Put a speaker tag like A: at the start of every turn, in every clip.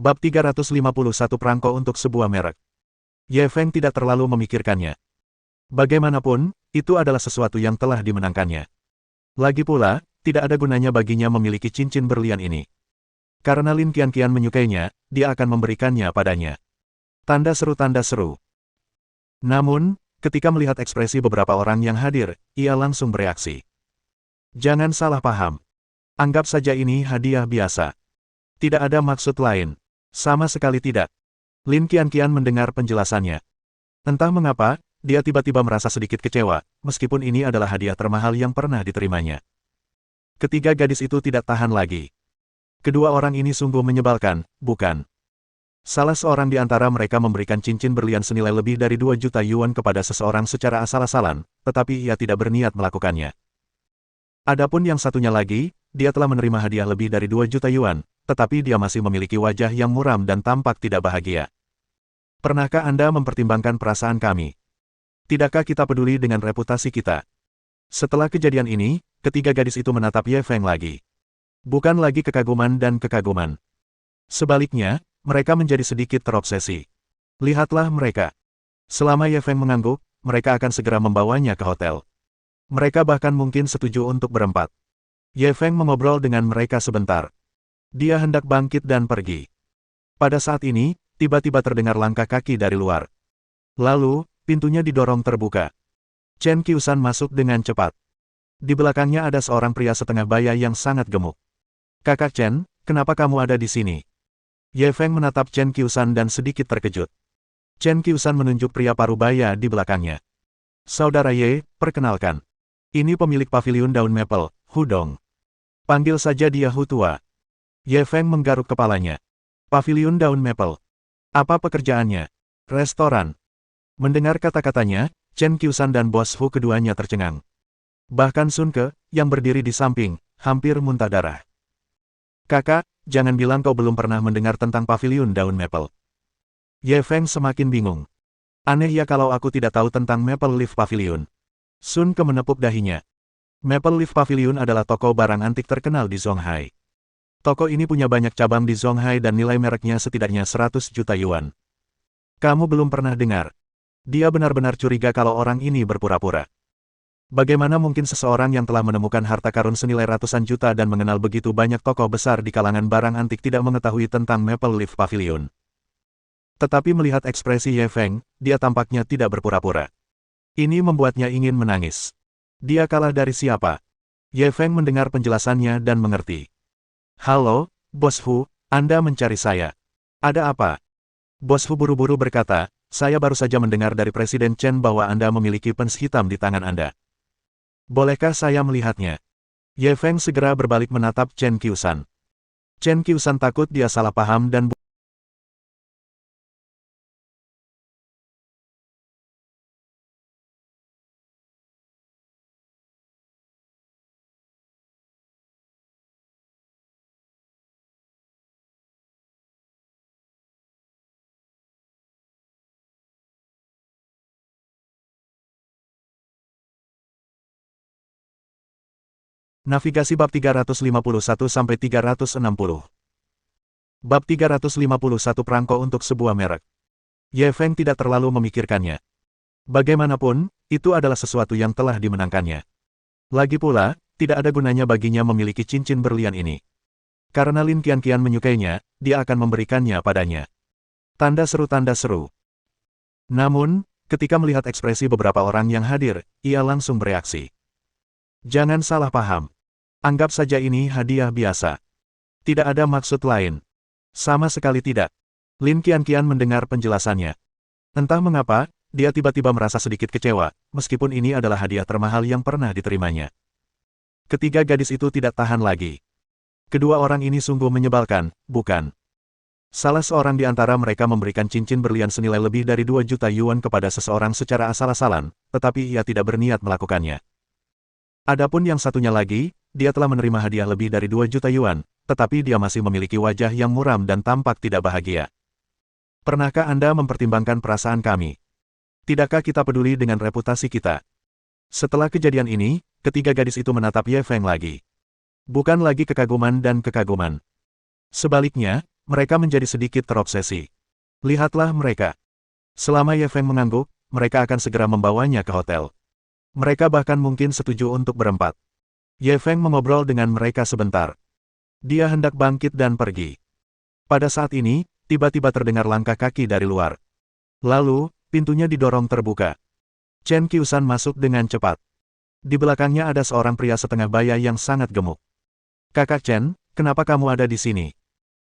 A: Bab 351 Perangko untuk sebuah merek. Ye Feng tidak terlalu memikirkannya. Bagaimanapun, itu adalah sesuatu yang telah dimenangkannya. Lagi pula, tidak ada gunanya baginya memiliki cincin berlian ini. Karena Lin Qianqian menyukainya, dia akan memberikannya padanya. Tanda seru. Namun, ketika melihat ekspresi beberapa orang yang hadir, ia langsung bereaksi. Jangan salah paham. Anggap saja ini hadiah biasa. Tidak ada maksud lain. Sama sekali tidak. Lin Qianqian mendengar penjelasannya. Entah mengapa, dia tiba-tiba merasa sedikit kecewa, meskipun ini adalah hadiah termahal yang pernah diterimanya. Ketiga gadis itu tidak tahan lagi. Kedua orang ini sungguh menyebalkan, bukan? Salah seorang di antara mereka memberikan cincin berlian senilai lebih dari 2 juta yuan kepada seseorang secara asal-asalan, tetapi ia tidak berniat melakukannya. Adapun yang satunya lagi, dia telah menerima hadiah lebih dari 2 juta yuan, tetapi dia masih memiliki wajah yang muram dan tampak tidak bahagia. Pernahkah Anda mempertimbangkan perasaan kami? Tidakkah kita peduli dengan reputasi kita? Setelah kejadian ini, ketiga gadis itu menatap Ye Feng lagi. Bukan lagi kekaguman dan kekaguman. Sebaliknya, mereka menjadi sedikit terobsesi. Lihatlah mereka. Selama Ye Feng mengangguk, mereka akan segera membawanya ke hotel. Mereka bahkan mungkin setuju untuk berempat. Ye Feng mengobrol dengan mereka sebentar. Dia hendak bangkit dan pergi. Pada saat ini, tiba-tiba terdengar langkah kaki dari luar. Lalu, pintunya didorong terbuka. Chen Qiusan masuk dengan cepat. Di belakangnya ada seorang pria setengah baya yang sangat gemuk. Kakak Chen, kenapa kamu ada di sini? Ye Feng menatap Chen Qiusan dan sedikit terkejut. Chen Qiusan menunjuk pria parubaya di belakangnya. Saudara Ye, perkenalkan. Ini pemilik paviliun daun maple, Hu Dong. Panggil saja dia Hu Tua. Ye Feng menggaruk kepalanya. Paviliun daun maple. Apa pekerjaannya? Restoran. Mendengar kata-katanya, Chen Qiusan dan bos Hu keduanya tercengang. Bahkan Sun Ke, yang berdiri di samping, hampir muntah darah. Kakak, jangan bilang kau belum pernah mendengar tentang paviliun daun maple. Ye Feng semakin bingung. Aneh ya kalau aku tidak tahu tentang Maple Leaf Pavilion. Sun Ke menepuk dahinya. Maple Leaf Pavilion adalah toko barang antik terkenal di Zonghai. Toko ini punya banyak cabang di Zonghai dan nilai mereknya setidaknya 100 juta yuan. Kamu belum pernah dengar. Dia benar-benar curiga kalau orang ini berpura-pura. Bagaimana mungkin seseorang yang telah menemukan harta karun senilai ratusan juta dan mengenal begitu banyak tokoh besar di kalangan barang antik tidak mengetahui tentang Maple Leaf Pavilion? Tetapi melihat ekspresi Ye Feng, dia tampaknya tidak berpura-pura. Ini membuatnya ingin menangis. Dia kalah dari siapa? Ye Feng mendengar penjelasannya dan mengerti. Halo, Bos Hu, Anda mencari saya. Ada apa? Bos Hu buru-buru berkata, saya baru saja mendengar dari Presiden Chen bahwa Anda memiliki pens hitam di tangan Anda. Bolehkah saya melihatnya? Ye Feng segera berbalik menatap Chen Qiusan. Chen Qiusan takut dia salah paham dan Navigasi bab 351-360. Bab 351 Perangko untuk sebuah merek. Ye Feng tidak terlalu memikirkannya. Bagaimanapun, itu adalah sesuatu yang telah dimenangkannya. Lagi pula, tidak ada gunanya baginya memiliki cincin berlian ini. Karena Lin Qianqian menyukainya, dia akan memberikannya padanya. Tanda seru. Namun, ketika melihat ekspresi beberapa orang yang hadir, ia langsung bereaksi. Jangan salah paham. Anggap saja ini hadiah biasa. Tidak ada maksud lain. Sama sekali tidak. Lin Qianqian mendengar penjelasannya. Entah mengapa, dia tiba-tiba merasa sedikit kecewa, meskipun ini adalah hadiah termahal yang pernah diterimanya. Ketiga gadis itu tidak tahan lagi. Kedua orang ini sungguh menyebalkan, bukan? Salah seorang di antara mereka memberikan cincin berlian senilai lebih dari 2 juta yuan kepada seseorang secara asal-asalan, tetapi ia tidak berniat melakukannya. Adapun yang satunya lagi, dia telah menerima hadiah lebih dari 2 juta yuan, tetapi dia masih memiliki wajah yang muram dan tampak tidak bahagia. Pernahkah Anda mempertimbangkan perasaan kami? Tidakkah kita peduli dengan reputasi kita? Setelah kejadian ini, ketiga gadis itu menatap Ye Feng lagi. Bukan lagi kekaguman dan kekaguman. Sebaliknya, mereka menjadi sedikit terobsesi. Lihatlah mereka. Selama Ye Feng mengangguk, mereka akan segera membawanya ke hotel. Mereka bahkan mungkin setuju untuk berempat. Ye Feng mengobrol dengan mereka sebentar. Dia hendak bangkit dan pergi. Pada saat ini, tiba-tiba terdengar langkah kaki dari luar. Lalu, pintunya didorong terbuka. Chen Qiushan masuk dengan cepat. Di belakangnya ada seorang pria setengah baya yang sangat gemuk. "Kakak Chen, kenapa kamu ada di sini?"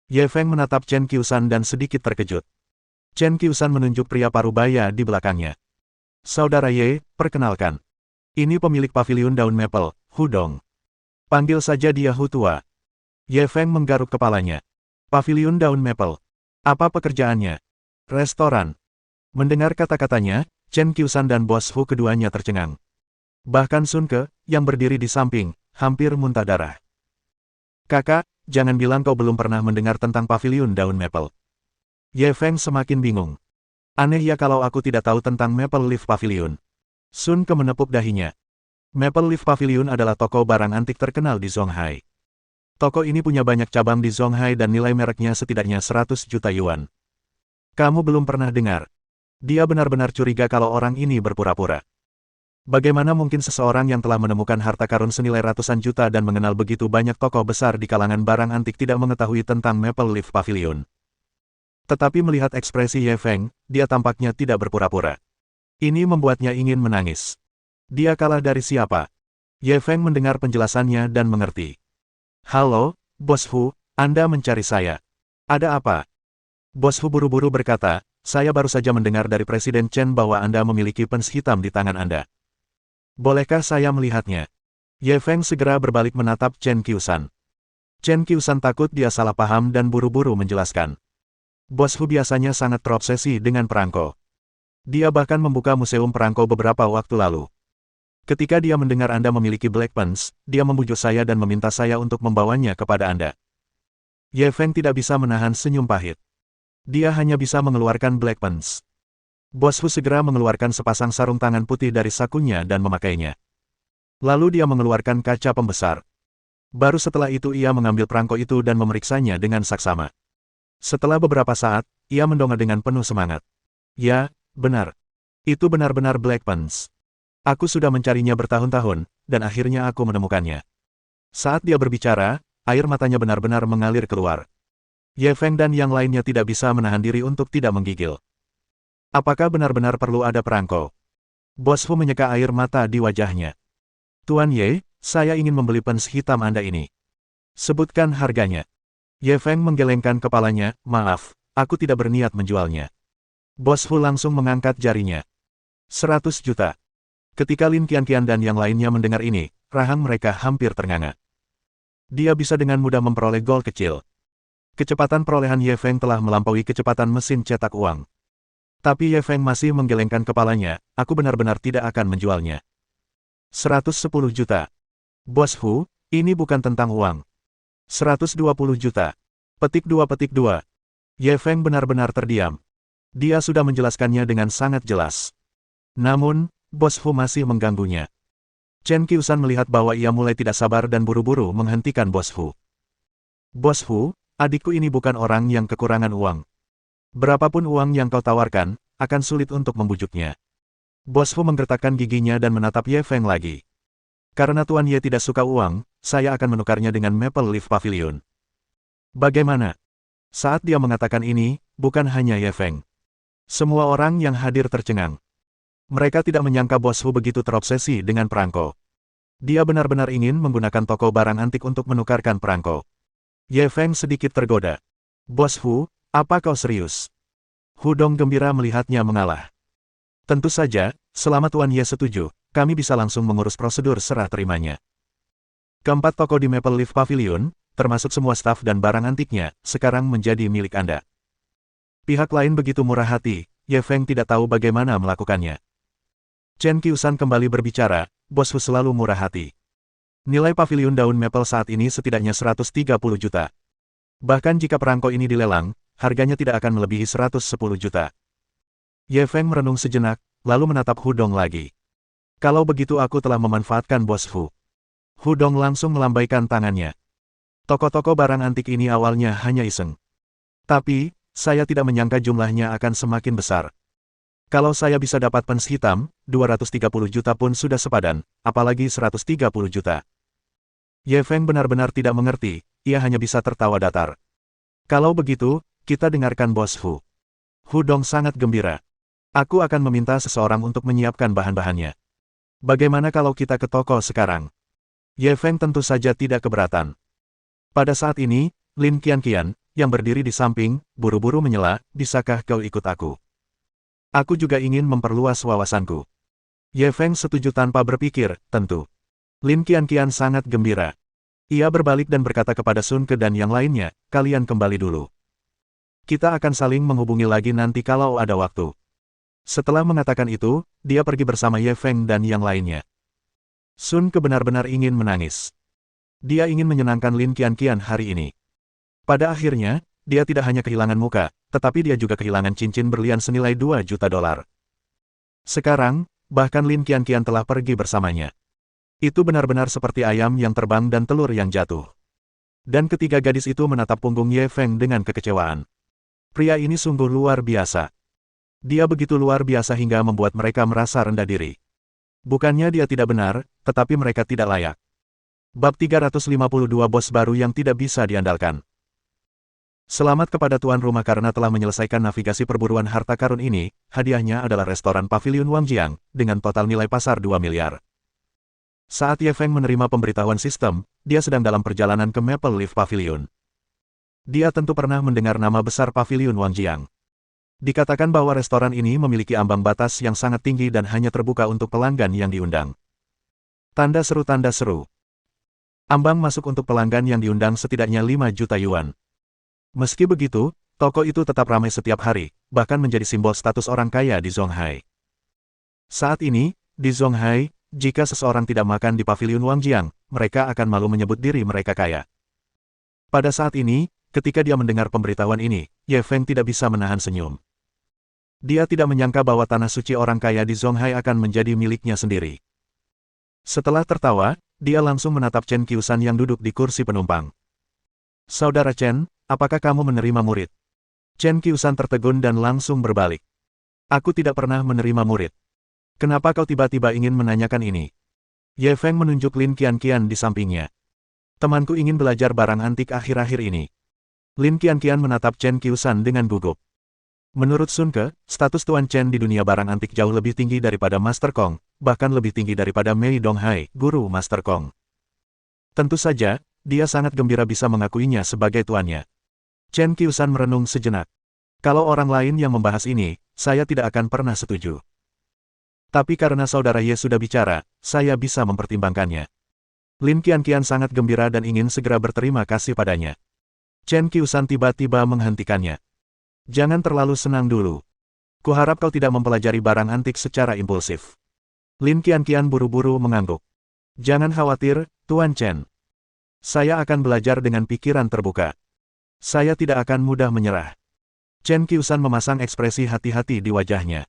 A: Ye Feng menatap Chen Qiushan dan sedikit terkejut. Chen Qiushan menunjuk pria parubaya di belakangnya. "Saudara Ye, perkenalkan. Ini pemilik paviliun daun maple, Hu Dong. Panggil saja dia Hu Tua." Ye Feng menggaruk kepalanya. "Paviliun daun maple. Apa pekerjaannya?" "Restoran." Mendengar kata-katanya, Chen Qiushan dan bos Hu keduanya tercengang. Bahkan Sun Ke, yang berdiri di samping, hampir muntah darah. "Kakak, jangan bilang kau belum pernah mendengar tentang paviliun daun maple." Ye Feng semakin bingung. "Aneh ya kalau aku tidak tahu tentang Maple Leaf Pavilion." Sun Ke menepuk dahinya. Maple Leaf Pavilion adalah toko barang antik terkenal di Zonghai. Toko ini punya banyak cabang di Zonghai dan nilai mereknya setidaknya 100 juta yuan. Kamu belum pernah dengar? Dia benar-benar curiga kalau orang ini berpura-pura. Bagaimana mungkin seseorang yang telah menemukan harta karun senilai ratusan juta dan mengenal begitu banyak tokoh besar di kalangan barang antik tidak mengetahui tentang Maple Leaf Pavilion? Tetapi melihat ekspresi Ye Feng, dia tampaknya tidak berpura-pura. Ini membuatnya ingin menangis. Dia kalah dari siapa? Ye Feng mendengar penjelasannya dan mengerti. "Halo, Bos Hu, Anda mencari saya. Ada apa?" Bos Hu buru-buru berkata, "Saya baru saja mendengar dari Presiden Chen bahwa Anda memiliki pens hitam di tangan Anda. Bolehkah saya melihatnya?" Ye Feng segera berbalik menatap Chen Qiushan. Chen Qiushan takut dia salah paham dan buru-buru menjelaskan. Bos Hu biasanya sangat terobsesi dengan perangko. Dia bahkan membuka museum perangko beberapa waktu lalu. Ketika dia mendengar Anda memiliki Black Pens, dia membujuk saya dan meminta saya untuk membawanya kepada Anda. Ye Feng tidak bisa menahan senyum pahit. Dia hanya bisa mengeluarkan Black Pens. Bos Hu segera mengeluarkan sepasang sarung tangan putih dari sakunya dan memakainya. Lalu dia mengeluarkan kaca pembesar. Baru setelah itu ia mengambil perangko itu dan memeriksanya dengan saksama. Setelah beberapa saat, ia mendongak dengan penuh semangat. "Ya, benar. Itu benar-benar Black Pens. Aku sudah mencarinya bertahun-tahun, dan akhirnya aku menemukannya." Saat dia berbicara, air matanya benar-benar mengalir keluar. Ye Feng dan yang lainnya tidak bisa menahan diri untuk tidak menggigil. Apakah benar-benar perlu ada perangko? Bos Hu menyeka air mata di wajahnya. "Tuan Ye, saya ingin membeli pens hitam Anda ini. Sebutkan harganya." Ye Feng menggelengkan kepalanya, "Maaf, aku tidak berniat menjualnya." Bos Hu langsung mengangkat jarinya. 100 juta. Ketika Lin Qianqian dan yang lainnya mendengar ini, rahang mereka hampir ternganga. Dia bisa dengan mudah memperoleh gol kecil. Kecepatan perolehan Ye Feng telah melampaui kecepatan mesin cetak uang. Tapi Ye Feng masih menggelengkan kepalanya, "Aku benar-benar tidak akan menjualnya." 110 juta. Bos Hu, ini bukan tentang uang. 120 juta. Petik 2. Ye Feng benar-benar terdiam. Dia sudah menjelaskannya dengan sangat jelas. Namun, Bos Hu masih mengganggunya. Chen Qiushan melihat bahwa ia mulai tidak sabar dan buru-buru menghentikan Bos Hu. "Bos Hu, adikku ini bukan orang yang kekurangan uang. Berapapun uang yang kau tawarkan, akan sulit untuk membujuknya." Bos Hu menggertakkan giginya dan menatap Ye Feng lagi. "Karena Tuan Ye tidak suka uang, saya akan menukarnya dengan Maple Leaf Pavilion." Bagaimana? Saat dia mengatakan ini, bukan hanya Ye Feng. Semua orang yang hadir tercengang. Mereka tidak menyangka Bos Hu begitu terobsesi dengan perangko. Dia benar-benar ingin menggunakan toko barang antik untuk menukarkan perangko. Ye Feng sedikit tergoda. "Bos Hu, apa kau serius?" Hu Dong gembira melihatnya mengalah. "Tentu saja, selama Tuan Ye setuju, kami bisa langsung mengurus prosedur serah terimanya." Keempat toko di Maple Leaf Pavilion, termasuk semua staf dan barang antiknya, sekarang menjadi milik Anda. Pihak lain begitu murah hati, Ye Feng tidak tahu bagaimana melakukannya. Chen Qiushan kembali berbicara, "Bos Hu selalu murah hati. Nilai paviliun daun maple saat ini setidaknya 130 juta. Bahkan jika perangko ini dilelang, harganya tidak akan melebihi 110 juta. Ye Feng merenung sejenak, lalu menatap Hu Dong lagi. "Kalau begitu aku telah memanfaatkan Bos Hu." Hu Dong langsung melambaikan tangannya. Toko-toko barang antik ini awalnya hanya iseng. Tapi, saya tidak menyangka jumlahnya akan semakin besar. Kalau saya bisa dapat pens hitam, 230 juta pun sudah sepadan, apalagi 130 juta. Ye Feng benar-benar tidak mengerti, ia hanya bisa tertawa datar. Kalau begitu, kita dengarkan Bos Hu. Hu Dong sangat gembira. Aku akan meminta seseorang untuk menyiapkan bahan-bahannya. Bagaimana kalau kita ke toko sekarang? Ye Feng tentu saja tidak keberatan. Pada saat ini, Lin Qianqian, yang berdiri di samping, buru-buru menyela, bisakah kau ikut aku? Aku juga ingin memperluas wawasanku. Ye Feng setuju tanpa berpikir, tentu. Lin Qianqian sangat gembira. Ia berbalik dan berkata kepada Sun Ke dan yang lainnya, kalian kembali dulu. Kita akan saling menghubungi lagi nanti kalau ada waktu. Setelah mengatakan itu, dia pergi bersama Ye Feng dan yang lainnya. Sun Ke benar-benar ingin menangis. Dia ingin menyenangkan Lin Qianqian hari ini. Pada akhirnya, dia tidak hanya kehilangan muka, tetapi dia juga kehilangan cincin berlian senilai 2 juta dolar. Sekarang, bahkan Lin Qianqian telah pergi bersamanya. Itu benar-benar seperti ayam yang terbang dan telur yang jatuh. Dan ketiga gadis itu menatap punggung Ye Feng dengan kekecewaan. Pria ini sungguh luar biasa. Dia begitu luar biasa hingga membuat mereka merasa rendah diri. Bukannya dia tidak benar, tetapi mereka tidak layak. Bab 352 Bos baru yang tidak bisa diandalkan. Selamat kepada tuan rumah karena telah menyelesaikan navigasi perburuan harta karun ini, hadiahnya adalah restoran Pavilion Wangjiang, dengan total nilai pasar 2 miliar. Saat Ye Feng menerima pemberitahuan sistem, dia sedang dalam perjalanan ke Maple Leaf Pavilion. Dia tentu pernah mendengar nama besar Pavilion Wangjiang. Dikatakan bahwa restoran ini memiliki ambang batas yang sangat tinggi dan hanya terbuka untuk pelanggan yang diundang. Tanda seru tanda seru. Ambang masuk untuk pelanggan yang diundang setidaknya 5 juta yuan. Meski begitu, toko itu tetap ramai setiap hari, bahkan menjadi simbol status orang kaya di Zonghai. Saat ini, di Zonghai, jika seseorang tidak makan di Pavilion Wangjiang, mereka akan malu menyebut diri mereka kaya. Pada saat ini, ketika dia mendengar pemberitahuan ini, Ye Feng tidak bisa menahan senyum. Dia tidak menyangka bahwa tanah suci orang kaya di Zonghai akan menjadi miliknya sendiri. Setelah tertawa, dia langsung menatap Chen Qiusan yang duduk di kursi penumpang. Saudara Chen, apakah kamu menerima murid? Chen Qiusan tertegun dan langsung berbalik. Aku tidak pernah menerima murid. Kenapa kau tiba-tiba ingin menanyakan ini? Ye Feng menunjuk Lin Qianqian di sampingnya. Temanku ingin belajar barang antik akhir-akhir ini. Lin Qianqian menatap Chen Qiusan dengan gugup. Menurut Sun Ke, status Tuan Chen di dunia barang antik jauh lebih tinggi daripada Master Kong, bahkan lebih tinggi daripada Mei Donghai, guru Master Kong. Tentu saja, dia sangat gembira bisa mengakuinya sebagai tuannya. Chen Qiusan merenung sejenak. Kalau orang lain yang membahas ini, saya tidak akan pernah setuju. Tapi karena saudara Ye sudah bicara, saya bisa mempertimbangkannya. Lin Qianqian sangat gembira dan ingin segera berterima kasih padanya. Chen Qiusan tiba-tiba menghentikannya. Jangan terlalu senang dulu. Kuharap kau tidak mempelajari barang antik secara impulsif. Lin Qianqian buru-buru mengangguk. Jangan khawatir, Tuan Chen. Saya akan belajar dengan pikiran terbuka. Saya tidak akan mudah menyerah. Chen Qiusan memasang ekspresi hati-hati di wajahnya.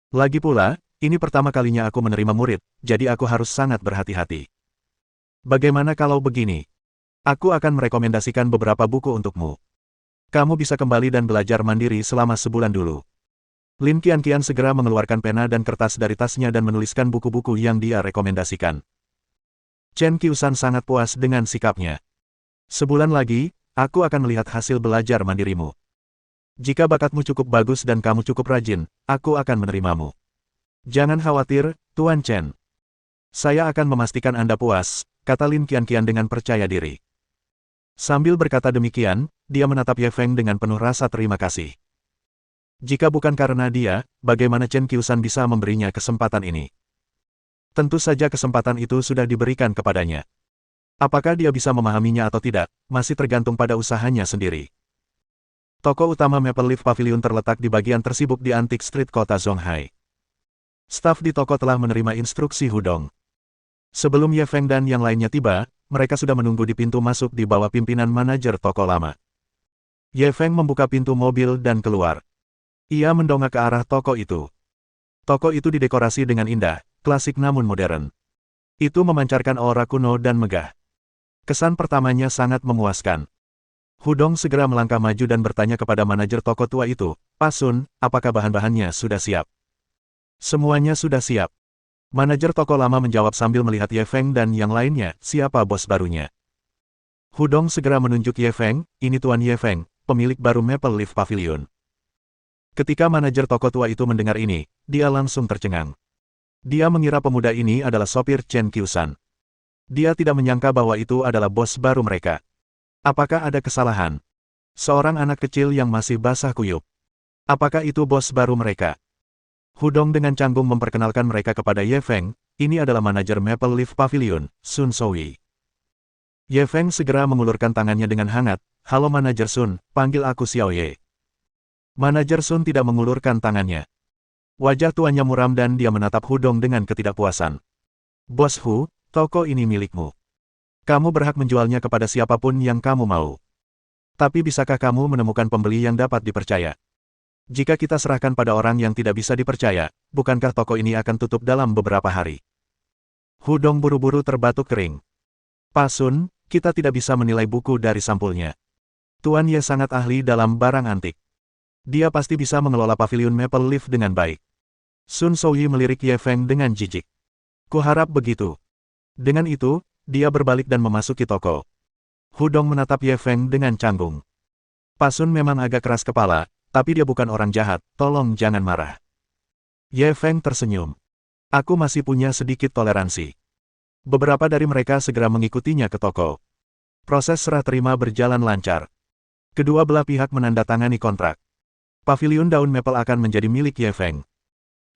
A: Lagi pula, ini pertama kalinya aku menerima murid, jadi aku harus sangat berhati-hati. Bagaimana kalau begini? Aku akan merekomendasikan beberapa buku untukmu. Kamu bisa kembali dan belajar mandiri selama sebulan dulu. Lin Qianqian segera mengeluarkan pena dan kertas dari tasnya dan menuliskan buku-buku yang dia rekomendasikan. Chen Qiusan sangat puas dengan sikapnya. Sebulan lagi, aku akan melihat hasil belajar mandirimu. Jika bakatmu cukup bagus dan kamu cukup rajin, aku akan menerimamu. Jangan khawatir, Tuan Chen. Saya akan memastikan Anda puas, kata Lin Qianqian dengan percaya diri. Sambil berkata demikian, dia menatap Ye Feng dengan penuh rasa terima kasih. Jika bukan karena dia, bagaimana Chen Qiusan bisa memberinya kesempatan ini? Tentu saja kesempatan itu sudah diberikan kepadanya. Apakah dia bisa memahaminya atau tidak, masih tergantung pada usahanya sendiri. Toko utama Maple Leaf Pavilion terletak di bagian tersibuk di Antique Street kota Zonghai. Staf di toko telah menerima instruksi Hu Dong. Sebelum Ye Feng dan yang lainnya tiba, mereka sudah menunggu di pintu masuk di bawah pimpinan manajer toko lama. Ye Feng membuka pintu mobil dan keluar. Ia mendongak ke arah toko itu. Toko itu didekorasi dengan indah, klasik namun modern. Itu memancarkan aura kuno dan megah. Kesan pertamanya sangat memuaskan. Hudong segera melangkah maju dan bertanya kepada manajer toko tua itu, Pak Sun, apakah bahan-bahannya sudah siap? Semuanya sudah siap. Manajer toko lama menjawab sambil melihat Ye Feng dan yang lainnya, siapa bos barunya. Hudong segera menunjuk Ye Feng, ini Tuan Ye Feng, pemilik baru Maple Leaf Pavilion. Ketika manajer toko tua itu mendengar ini, dia langsung tercengang. Dia mengira pemuda ini adalah sopir Chen Qiusan. Dia tidak menyangka bahwa itu adalah bos baru mereka. Apakah ada kesalahan? Seorang anak kecil yang masih basah kuyup. Apakah itu bos baru mereka? Hudong dengan canggung memperkenalkan mereka kepada Ye Feng, ini adalah manajer Maple Leaf Pavilion, Sun Souyi. Ye Feng segera mengulurkan tangannya dengan hangat, halo manajer Sun, panggil aku Xiao Ye. Manajer Sun tidak mengulurkan tangannya. Wajah tuannya muram dan dia menatap Hudong dengan ketidakpuasan. Bos Hu, toko ini milikmu. Kamu berhak menjualnya kepada siapapun yang kamu mau. Tapi bisakah kamu menemukan pembeli yang dapat dipercaya? Jika kita serahkan pada orang yang tidak bisa dipercaya, bukankah toko ini akan tutup dalam beberapa hari? Hudong buru-buru terbatuk kering. Pak Sun, kita tidak bisa menilai buku dari sampulnya. Tuan Ye sangat ahli dalam barang antik. Dia pasti bisa mengelola pavilion Maple Leaf dengan baik. Sun Souyi melirik Ye Feng dengan jijik. Kuharap begitu. Dengan itu, dia berbalik dan memasuki toko. Hudong menatap Ye Feng dengan canggung. Pak Sun memang agak keras kepala, tapi dia bukan orang jahat, tolong jangan marah. Ye Feng tersenyum. Aku masih punya sedikit toleransi. Beberapa dari mereka segera mengikutinya ke toko. Proses serah terima berjalan lancar. Kedua belah pihak menandatangani kontrak. Pavilion daun maple akan menjadi milik Ye Feng.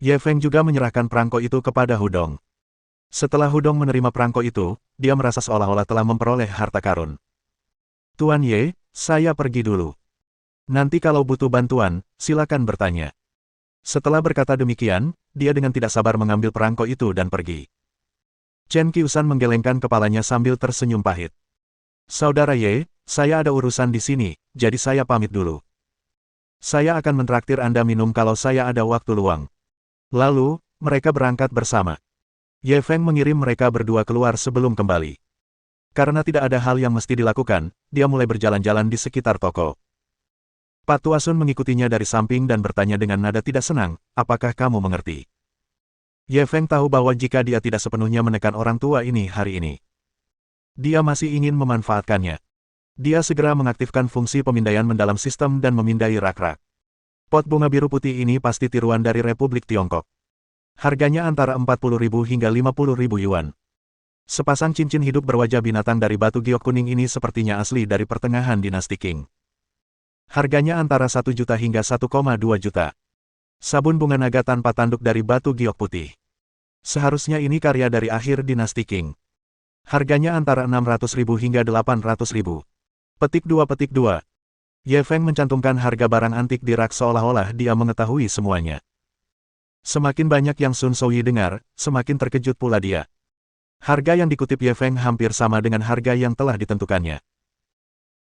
A: Ye Feng juga menyerahkan perangko itu kepada Hudong. Setelah Hudong menerima perangko itu, dia merasa seolah-olah telah memperoleh harta karun. Tuan Ye, saya pergi dulu. Nanti kalau butuh bantuan, silakan bertanya. Setelah berkata demikian, dia dengan tidak sabar mengambil perangko itu dan pergi. Chen Qiusan menggelengkan kepalanya sambil tersenyum pahit. Saudara Ye, saya ada urusan di sini, jadi saya pamit dulu. Saya akan mentraktir Anda minum kalau saya ada waktu luang. Lalu, mereka berangkat bersama. Ye Feng mengirim mereka berdua keluar sebelum kembali. Karena tidak ada hal yang mesti dilakukan, dia mulai berjalan-jalan di sekitar toko. Pak Tua Sun mengikutinya dari samping dan bertanya dengan nada tidak senang, apakah kamu mengerti? Ye Feng tahu bahwa jika dia tidak sepenuhnya menekan orang tua ini hari ini, dia masih ingin memanfaatkannya. Dia segera mengaktifkan fungsi pemindaian mendalam sistem dan memindai rak-rak. Pot bunga biru putih ini pasti tiruan dari Republik Tiongkok. Harganya antara 40.000 hingga 50.000 yuan. Sepasang cincin hidup berwajah binatang dari batu giok kuning ini sepertinya asli dari pertengahan dinasti Qing. Harganya antara 1 juta hingga 1,2 juta. Sabun bunga naga tanpa tanduk dari batu giok putih. Seharusnya ini karya dari akhir dinasti Qing. Harganya antara 600.000 hingga 800.000. Petik 2. Ye Feng mencantumkan harga barang antik di rak seolah-olah dia mengetahui semuanya. Semakin banyak yang Sun Souyi dengar, semakin terkejut pula dia. Harga yang dikutip Ye Feng hampir sama dengan harga yang telah ditentukannya.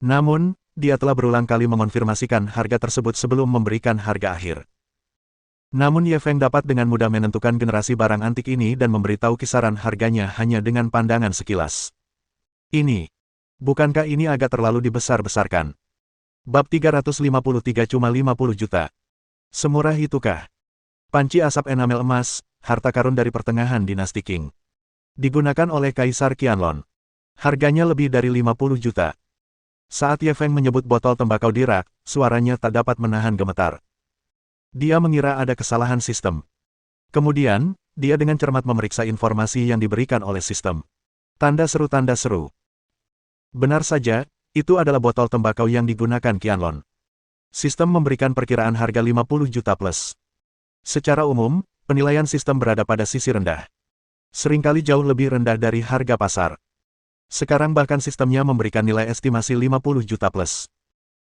A: Namun, dia telah berulang kali mengonfirmasikan harga tersebut sebelum memberikan harga akhir. Namun Ye Feng dapat dengan mudah menentukan generasi barang antik ini dan memberitahu kisaran harganya hanya dengan pandangan sekilas. Bukankah ini agak terlalu dibesar-besarkan? Bab 353 cuma 50 juta. Semurah itukah? Panci asap enamel emas, harta karun dari pertengahan dinasti Qing. Digunakan oleh Kaisar Qianlong. Harganya lebih dari 50 juta. Saat Ye Feng menyebut botol tembakau di rak, suaranya tak dapat menahan gemetar. Dia mengira ada kesalahan sistem. Kemudian, dia dengan cermat memeriksa informasi yang diberikan oleh sistem. Tanda seru. Benar saja, itu adalah botol tembakau yang digunakan Qianlong. Sistem memberikan perkiraan harga 50 juta plus. Secara umum, penilaian sistem berada pada sisi rendah. Seringkali jauh lebih rendah dari harga pasar. Sekarang bahkan sistemnya memberikan nilai estimasi 50 juta plus.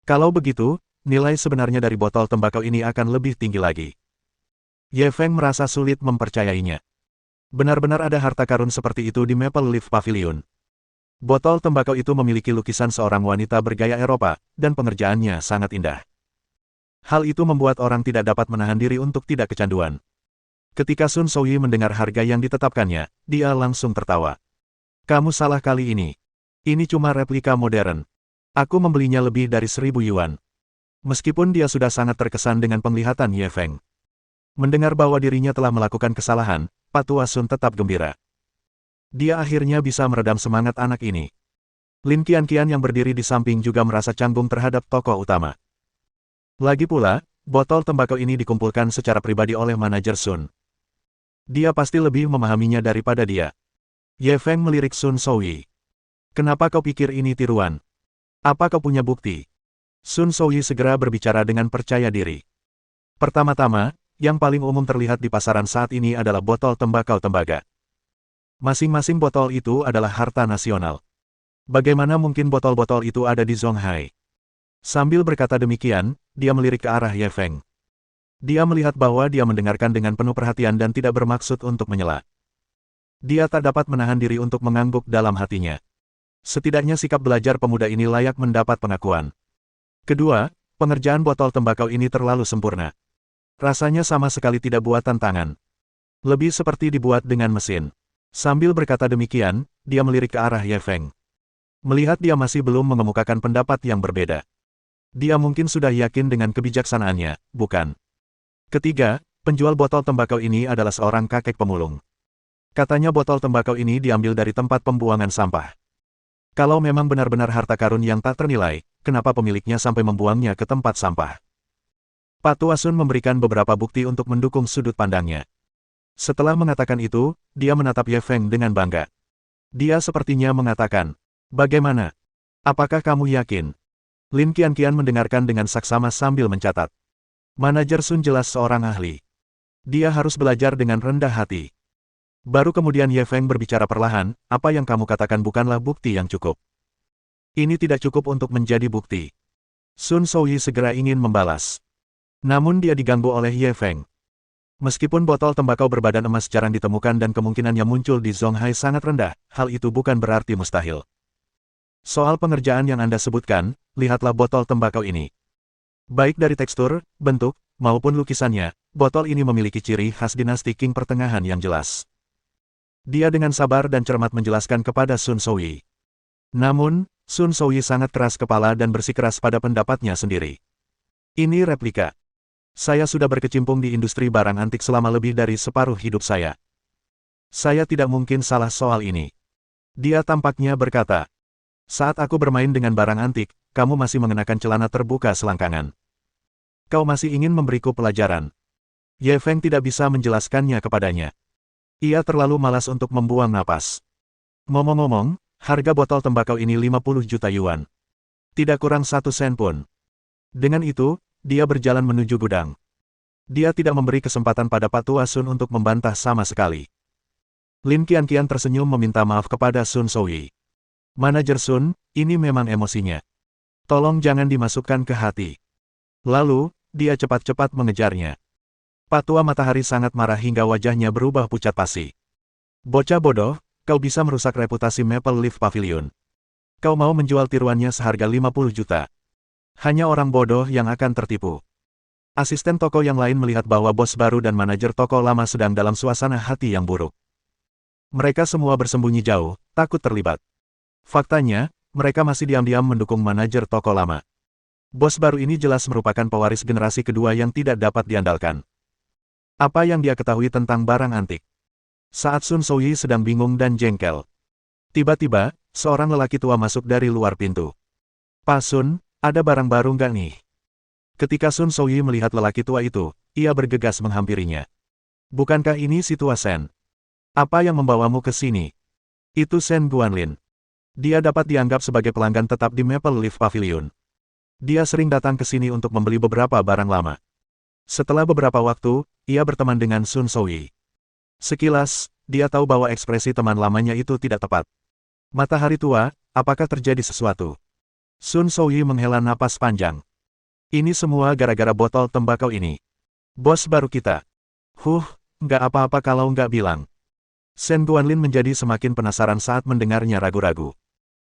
A: Kalau begitu, nilai sebenarnya dari botol tembakau ini akan lebih tinggi lagi. Ye Feng merasa sulit mempercayainya. Benar-benar ada harta karun seperti itu di Maple Leaf Pavilion. Botol tembakau itu memiliki lukisan seorang wanita bergaya Eropa, dan pengerjaannya sangat indah. Hal itu membuat orang tidak dapat menahan diri untuk tidak kecanduan. Ketika Sun Souyi mendengar harga yang ditetapkannya, dia langsung tertawa. Kamu salah kali ini. Ini cuma replika modern. Aku membelinya lebih dari 1.000 yuan. Meskipun dia sudah sangat terkesan dengan penglihatan Ye Feng. Mendengar bahwa dirinya telah melakukan kesalahan, Pak Tua Sun tetap gembira. Dia akhirnya bisa meredam semangat anak ini. Lin Qianqian yang berdiri di samping juga merasa canggung terhadap tokoh utama. Lagi pula, botol tembakau ini dikumpulkan secara pribadi oleh manajer Sun. Dia pasti lebih memahaminya daripada dia. Ye Feng melirik Sun Souyi. Kenapa kau pikir ini tiruan? Apa kau punya bukti? Sun Souyi segera berbicara dengan percaya diri. Pertama-tama, yang paling umum terlihat di pasaran saat ini adalah botol tembakau tembaga. Masing-masing botol itu adalah harta nasional. Bagaimana mungkin botol-botol itu ada di Zonghai? Sambil berkata demikian, dia melirik ke arah Ye Feng. Dia melihat bahwa dia mendengarkan dengan penuh perhatian dan tidak bermaksud untuk menyela. Dia tak dapat menahan diri untuk mengangguk dalam hatinya. Setidaknya sikap belajar pemuda ini layak mendapat pengakuan. Kedua, pengerjaan botol tembakau ini terlalu sempurna. Rasanya sama sekali tidak buatan tangan. Lebih seperti dibuat dengan mesin. Sambil berkata demikian, dia melirik ke arah Ye Feng. Melihat dia masih belum mengemukakan pendapat yang berbeda. Dia mungkin sudah yakin dengan kebijaksanaannya, bukan? Ketiga, penjual botol tembakau ini adalah seorang kakek pemulung. Katanya botol tembakau ini diambil dari tempat pembuangan sampah. Kalau memang benar-benar harta karun yang tak ternilai, kenapa pemiliknya sampai membuangnya ke tempat sampah? Pak Tua Sun memberikan beberapa bukti untuk mendukung sudut pandangnya. Setelah mengatakan itu, dia menatap Ye Feng dengan bangga. Dia sepertinya mengatakan, "Bagaimana? Apakah kamu yakin?" Lin Qianqian mendengarkan dengan saksama sambil mencatat. Manajer Sun jelas seorang ahli. Dia harus belajar dengan rendah hati. Baru kemudian Ye Feng berbicara perlahan, apa yang kamu katakan bukanlah bukti yang cukup. Ini tidak cukup untuk menjadi bukti. Sun Souyi segera ingin membalas. Namun dia diganggu oleh Ye Feng. Meskipun botol tembakau berbadan emas jarang ditemukan dan kemungkinannya muncul di Zonghai sangat rendah, hal itu bukan berarti mustahil. Soal pengerjaan yang Anda sebutkan, lihatlah botol tembakau ini. Baik dari tekstur, bentuk, maupun lukisannya, botol ini memiliki ciri khas dinasti Qing pertengahan yang jelas. Dia dengan sabar dan cermat menjelaskan kepada Sun Souyi. Namun, Sun Souyi sangat keras kepala dan bersikeras pada pendapatnya sendiri. Ini replika. Saya sudah berkecimpung di industri barang antik selama lebih dari separuh hidup saya. Saya tidak mungkin salah soal ini. Dia tampaknya berkata, saat aku bermain dengan barang antik, kamu masih mengenakan celana terbuka selangkangan. Kau masih ingin memberiku pelajaran. Ye Feng tidak bisa menjelaskannya kepadanya. Ia terlalu malas untuk membuang napas. Ngomong-ngomong, harga botol tembakau ini 50 juta yuan. Tidak kurang 1 sen pun. Dengan itu, dia berjalan menuju gudang. Dia tidak memberi kesempatan pada Pak Tua Sun untuk membantah sama sekali. Lin Qianqian tersenyum meminta maaf kepada Sun Souyi. Manajer Sun, ini memang emosinya. Tolong jangan dimasukkan ke hati. Lalu, dia cepat-cepat mengejarnya. Pak Tua Matahari sangat marah hingga wajahnya berubah pucat pasi. Bocah bodoh, kau bisa merusak reputasi Maple Leaf Pavilion. Kau mau menjual tiruannya seharga 50 juta. Hanya orang bodoh yang akan tertipu. Asisten toko yang lain melihat bahwa bos baru dan manajer toko lama sedang dalam suasana hati yang buruk. Mereka semua bersembunyi jauh, takut terlibat. Faktanya, mereka masih diam-diam mendukung manajer toko lama. Bos baru ini jelas merupakan pewaris generasi kedua yang tidak dapat diandalkan. Apa yang dia ketahui tentang barang antik? Saat Sun Souyi sedang bingung dan jengkel. Tiba-tiba, seorang lelaki tua masuk dari luar pintu. Pak Sun, ada barang baru nggak nih? Ketika Sun Souyi melihat lelaki tua itu, ia bergegas menghampirinya. Bukankah ini si tua Sen? Apa yang membawamu ke sini? Itu Sen Guanlin. Dia dapat dianggap sebagai pelanggan tetap di Maple Leaf Pavilion. Dia sering datang ke sini untuk membeli beberapa barang lama. Setelah beberapa waktu, ia berteman dengan Sun Souyi. Sekilas, dia tahu bahwa ekspresi teman lamanya itu tidak tepat. Matahari tua, apakah terjadi sesuatu? Sun Souyi menghela napas panjang. Ini semua gara-gara botol tembakau ini. Bos baru kita. Nggak apa-apa kalau nggak bilang. Sen Guanlin menjadi semakin penasaran saat mendengarnya ragu-ragu.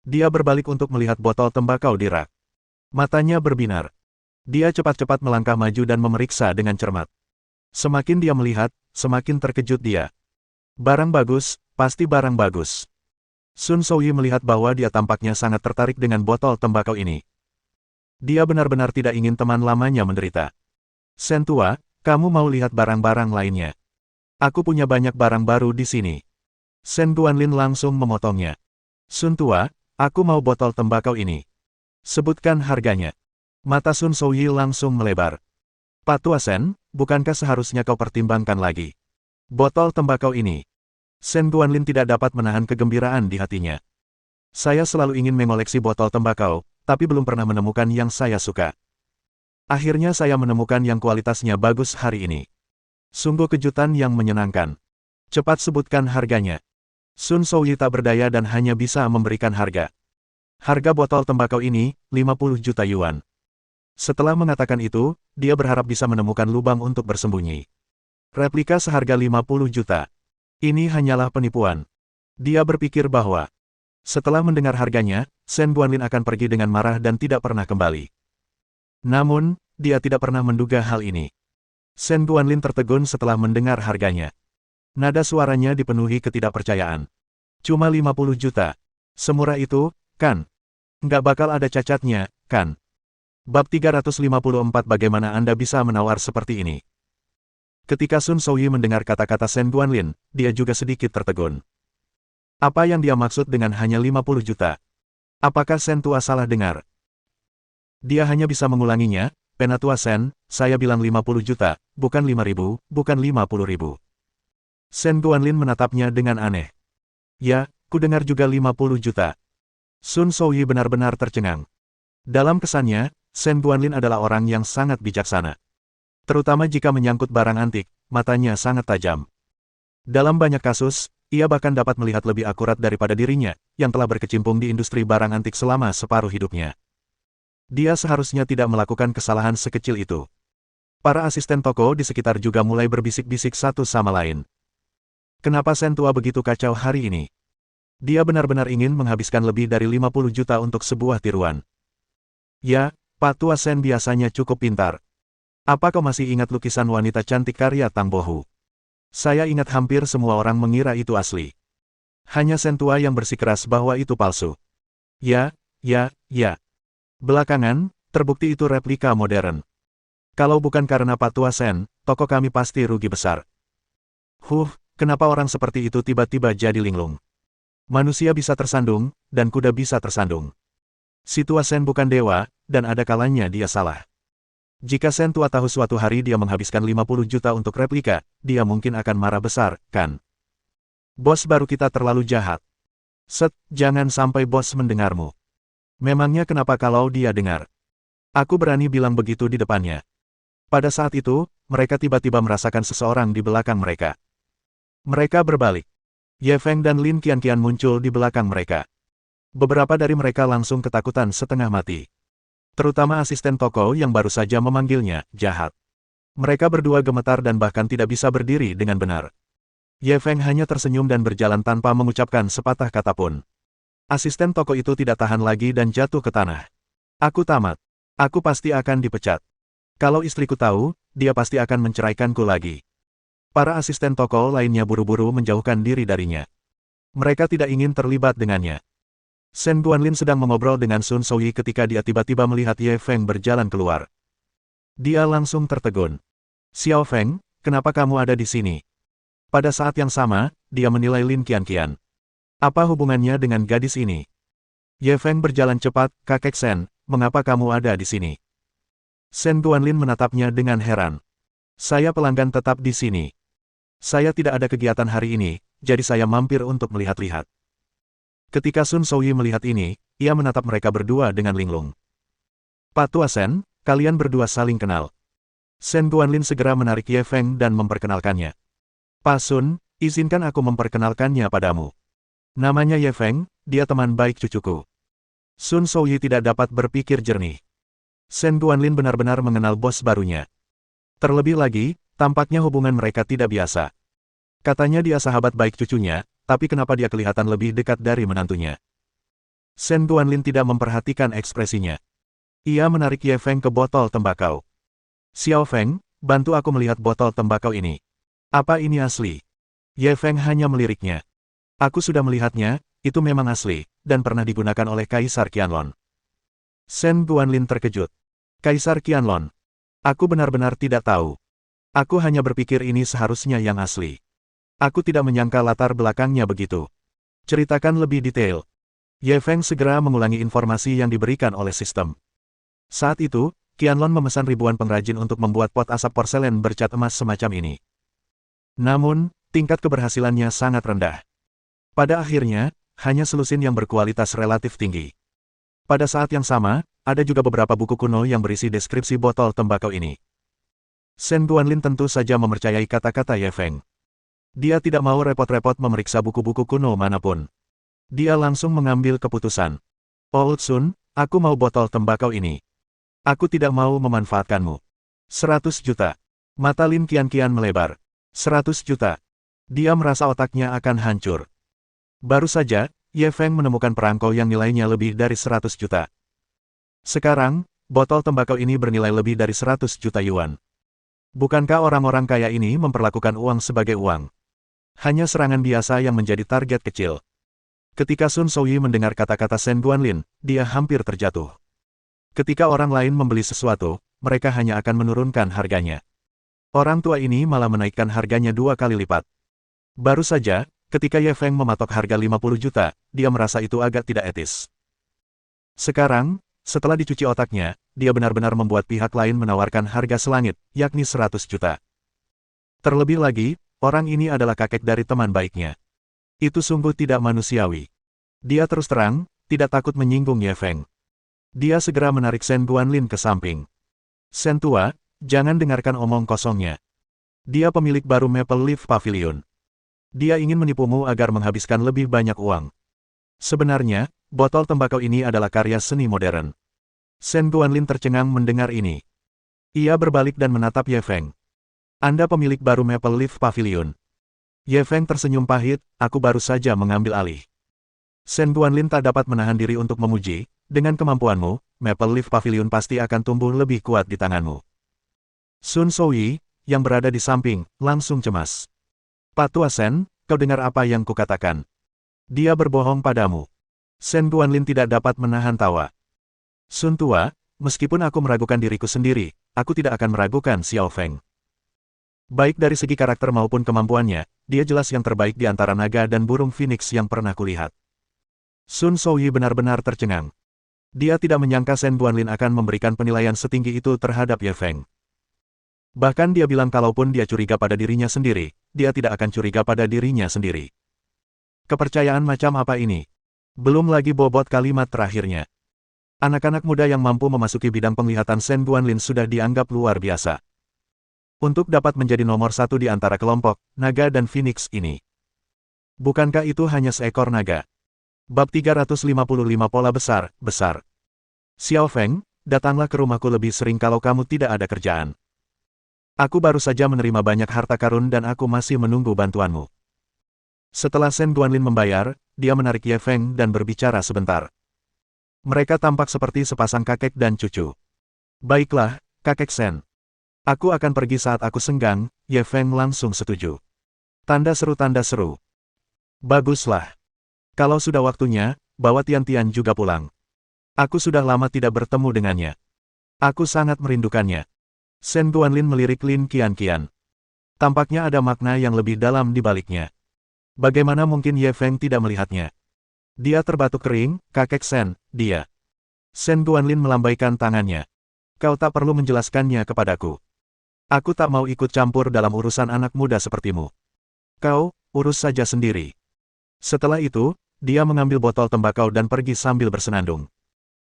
A: Dia berbalik untuk melihat botol tembakau di rak. Matanya berbinar. Dia cepat-cepat melangkah maju dan memeriksa dengan cermat. Semakin dia melihat, semakin terkejut dia. Barang bagus, pasti barang bagus. Sun Souyi melihat bahwa dia tampaknya sangat tertarik dengan botol tembakau ini. Dia benar-benar tidak ingin teman lamanya menderita. Sen tua, kamu mau lihat barang-barang lainnya? Aku punya banyak barang baru di sini. Sen Guanlin langsung memotongnya. Sun tua, aku mau botol tembakau ini. Sebutkan harganya. Mata Sun Souyi langsung melebar. Pak Tua Sen, bukankah seharusnya kau pertimbangkan lagi botol tembakau ini? Sen Guanlin tidak dapat menahan kegembiraan di hatinya. Saya selalu ingin mengoleksi botol tembakau, tapi belum pernah menemukan yang saya suka. Akhirnya saya menemukan yang kualitasnya bagus hari ini. Sungguh kejutan yang menyenangkan. Cepat sebutkan harganya. Sun Souyi tak berdaya dan hanya bisa memberikan harga. Harga botol tembakau ini, 50 juta yuan. Setelah mengatakan itu, dia berharap bisa menemukan lubang untuk bersembunyi. Replika seharga 50 juta. Ini hanyalah penipuan. Dia berpikir bahwa setelah mendengar harganya, Sen Guanlin akan pergi dengan marah dan tidak pernah kembali. Namun, dia tidak pernah menduga hal ini. Sen Guanlin tertegun setelah mendengar harganya. Nada suaranya dipenuhi ketidakpercayaan. Cuma 50 juta. Semurah itu, kan? Nggak bakal ada cacatnya, kan? Bab 354 Bagaimana Anda bisa menawar seperti ini? Ketika Sun Souyi mendengar kata-kata Sen Guanlin, dia juga sedikit tertegun. Apa yang dia maksud dengan hanya 50 juta? Apakah Sen tua salah dengar? Dia hanya bisa mengulanginya, Penatua Sen, saya bilang 50 juta, bukan 5.000, bukan 50.000. Sen Guanlin menatapnya dengan aneh. Ya, ku dengar juga 50 juta. Sun Souyi benar-benar tercengang. Dalam kesannya, Sen Guanlin adalah orang yang sangat bijaksana. Terutama jika menyangkut barang antik, matanya sangat tajam. Dalam banyak kasus, ia bahkan dapat melihat lebih akurat daripada dirinya, yang telah berkecimpung di industri barang antik selama separuh hidupnya. Dia seharusnya tidak melakukan kesalahan sekecil itu. Para asisten toko di sekitar juga mulai berbisik-bisik satu sama lain. Kenapa Sen tua begitu kacau hari ini? Dia benar-benar ingin menghabiskan lebih dari 50 juta untuk sebuah tiruan. Ya, Pak Tua Sen biasanya cukup pintar. Apa kau masih ingat lukisan wanita cantik karya Tang Bohu? Saya ingat hampir semua orang mengira itu asli. Hanya Sen tua yang bersikeras bahwa itu palsu. Ya. Belakangan, terbukti itu replika modern. Kalau bukan karena Pak Tua Sen, toko kami pasti rugi besar. Kenapa orang seperti itu tiba-tiba jadi linglung? Manusia bisa tersandung, dan kuda bisa tersandung. Si Tua Sen bukan dewa, dan ada kalanya dia salah. Jika Sen tua tahu suatu hari dia menghabiskan 50 juta untuk replika, dia mungkin akan marah besar, kan? Bos baru kita terlalu jahat. Jangan sampai bos mendengarmu. Memangnya kenapa kalau dia dengar? Aku berani bilang begitu di depannya. Pada saat itu, mereka tiba-tiba merasakan seseorang di belakang mereka. Mereka berbalik. Ye Feng dan Lin Qianqian muncul di belakang mereka. Beberapa dari mereka langsung ketakutan setengah mati. Terutama asisten toko yang baru saja memanggilnya, jahat. Mereka berdua gemetar dan bahkan tidak bisa berdiri dengan benar. Ye Feng hanya tersenyum dan berjalan tanpa mengucapkan sepatah kata pun. Asisten toko itu tidak tahan lagi dan jatuh ke tanah. Aku tamat. Aku pasti akan dipecat. Kalau istriku tahu, dia pasti akan menceraikanku lagi. Para asisten toko lainnya buru-buru menjauhkan diri darinya. Mereka tidak ingin terlibat dengannya. Sen Guanlin sedang mengobrol dengan Sun Souyi ketika dia tiba-tiba melihat Ye Feng berjalan keluar. Dia langsung tertegun. Xiao Feng, kenapa kamu ada di sini? Pada saat yang sama, dia menilai Lin Qianqian. Apa hubungannya dengan gadis ini? Ye Feng berjalan cepat, kakek Sen, mengapa kamu ada di sini? Sen Guanlin menatapnya dengan heran. Saya pelanggan tetap di sini. Saya tidak ada kegiatan hari ini, jadi saya mampir untuk melihat-lihat. Ketika Sun Souyi melihat ini, ia menatap mereka berdua dengan linglung. Pak Tua Sen, kalian berdua saling kenal. Sen Guanlin segera menarik Ye Feng dan memperkenalkannya. Pak Sun, izinkan aku memperkenalkannya padamu. Namanya Ye Feng, dia teman baik cucuku. Sun Souyi tidak dapat berpikir jernih. Sen Guanlin benar-benar mengenal bos barunya. Terlebih lagi, tampaknya hubungan mereka tidak biasa. Katanya dia sahabat baik cucunya, tapi kenapa dia kelihatan lebih dekat dari menantunya? Sen Guanlin tidak memperhatikan ekspresinya. Ia menarik Ye Feng ke botol tembakau. Xiao Feng, bantu aku melihat botol tembakau ini. Apa ini asli? Ye Feng hanya meliriknya. Aku sudah melihatnya, itu memang asli, dan pernah digunakan oleh Kaisar Qianlong. Shen Guanlin terkejut. Kaisar Qianlong. Aku benar-benar tidak tahu. Aku hanya berpikir ini seharusnya yang asli. Aku tidak menyangka latar belakangnya begitu. Ceritakan lebih detail. Ye Feng segera mengulangi informasi yang diberikan oleh sistem. Saat itu, Qianlong memesan ribuan pengrajin untuk membuat pot asap porselen bercat emas semacam ini. Namun, tingkat keberhasilannya sangat rendah. Pada akhirnya, hanya selusin yang berkualitas relatif tinggi. Pada saat yang sama, ada juga beberapa buku kuno yang berisi deskripsi botol tembakau ini. Shen Guanlin tentu saja mempercayai kata-kata Ye Feng. Dia tidak mau repot-repot memeriksa buku-buku kuno manapun. Dia langsung mengambil keputusan. Old Sun, aku mau botol tembakau ini. Aku tidak mau memanfaatkanmu. 100 juta. Mata Lin Qianqian melebar. 100 juta. Dia merasa otaknya akan hancur. Baru saja, Ye Feng menemukan perangko yang nilainya lebih dari 100 juta. Sekarang, botol tembakau ini bernilai lebih dari 100 juta yuan. Bukankah orang-orang kaya ini memperlakukan uang sebagai uang? Hanya serangan biasa yang menjadi target kecil. Ketika Sun Souyi mendengar kata-kata Shen Guanlin, dia hampir terjatuh. Ketika orang lain membeli sesuatu, mereka hanya akan menurunkan harganya. Orang tua ini malah menaikkan harganya 2 kali lipat. Baru saja, ketika Ye Feng mematok harga 50 juta, dia merasa itu agak tidak etis. Sekarang, setelah dicuci otaknya, dia benar-benar membuat pihak lain menawarkan harga selangit, yakni 100 juta. Terlebih lagi, orang ini adalah kakek dari teman baiknya. Itu sungguh tidak manusiawi. Dia terus terang, tidak takut menyinggung Ye Feng. Dia segera menarik Shen Guanlin ke samping. Shen tua, jangan dengarkan omong kosongnya. Dia pemilik baru Maple Leaf Pavilion. Dia ingin menipumu agar menghabiskan lebih banyak uang. Sebenarnya, botol tembakau ini adalah karya seni modern. Shen Guanlin tercengang mendengar ini. Ia berbalik dan menatap Ye Feng. Anda pemilik baru Maple Leaf Pavilion. Ye Feng tersenyum pahit, aku baru saja mengambil alih. Shen Guanlin tak dapat menahan diri untuk memuji, dengan kemampuanmu, Maple Leaf Pavilion pasti akan tumbuh lebih kuat di tanganmu. Sun Souyi, yang berada di samping, langsung cemas. Pak Tua Shen, kau dengar apa yang kukatakan? Dia berbohong padamu. Shen Guanlin tidak dapat menahan tawa. Sun tua, meskipun aku meragukan diriku sendiri, aku tidak akan meragukan Xiao Feng. Baik dari segi karakter maupun kemampuannya, dia jelas yang terbaik di antara naga dan burung phoenix yang pernah kulihat. Sun Souyi benar-benar tercengang. Dia tidak menyangka Shen Guanlin akan memberikan penilaian setinggi itu terhadap Ye Feng. Bahkan dia bilang kalaupun dia curiga pada dirinya sendiri, dia tidak akan curiga pada dirinya sendiri. Kepercayaan macam apa ini? Belum lagi bobot kalimat terakhirnya. Anak-anak muda yang mampu memasuki bidang penglihatan Shen Guanlin sudah dianggap luar biasa. Untuk dapat menjadi nomor satu di antara kelompok naga dan phoenix ini. Bukankah itu hanya seekor naga? Bab 355 Pola Besar. Xiao Feng, datanglah ke rumahku lebih sering kalau kamu tidak ada kerjaan. Aku baru saja menerima banyak harta karun dan aku masih menunggu bantuanmu. Setelah Shen Guanlin membayar, dia menarik Ye Feng dan berbicara sebentar. Mereka tampak seperti sepasang kakek dan cucu. Baiklah, kakek Shen. Aku akan pergi saat aku senggang, Ye Feng langsung setuju. Tanda seru. Baguslah. Kalau sudah waktunya, bawa Tian-Tian juga pulang. Aku sudah lama tidak bertemu dengannya. Aku sangat merindukannya. Shen Guanlin melirik Lin Qianqian. Tampaknya ada makna yang lebih dalam di baliknya. Bagaimana mungkin Ye Feng tidak melihatnya? Dia terbatuk kering, kakek Shen, dia. Shen Guanlin melambaikan tangannya. Kau tak perlu menjelaskannya kepadaku. Aku tak mau ikut campur dalam urusan anak muda sepertimu. Kau, urus saja sendiri. Setelah itu, dia mengambil botol tembakau dan pergi sambil bersenandung.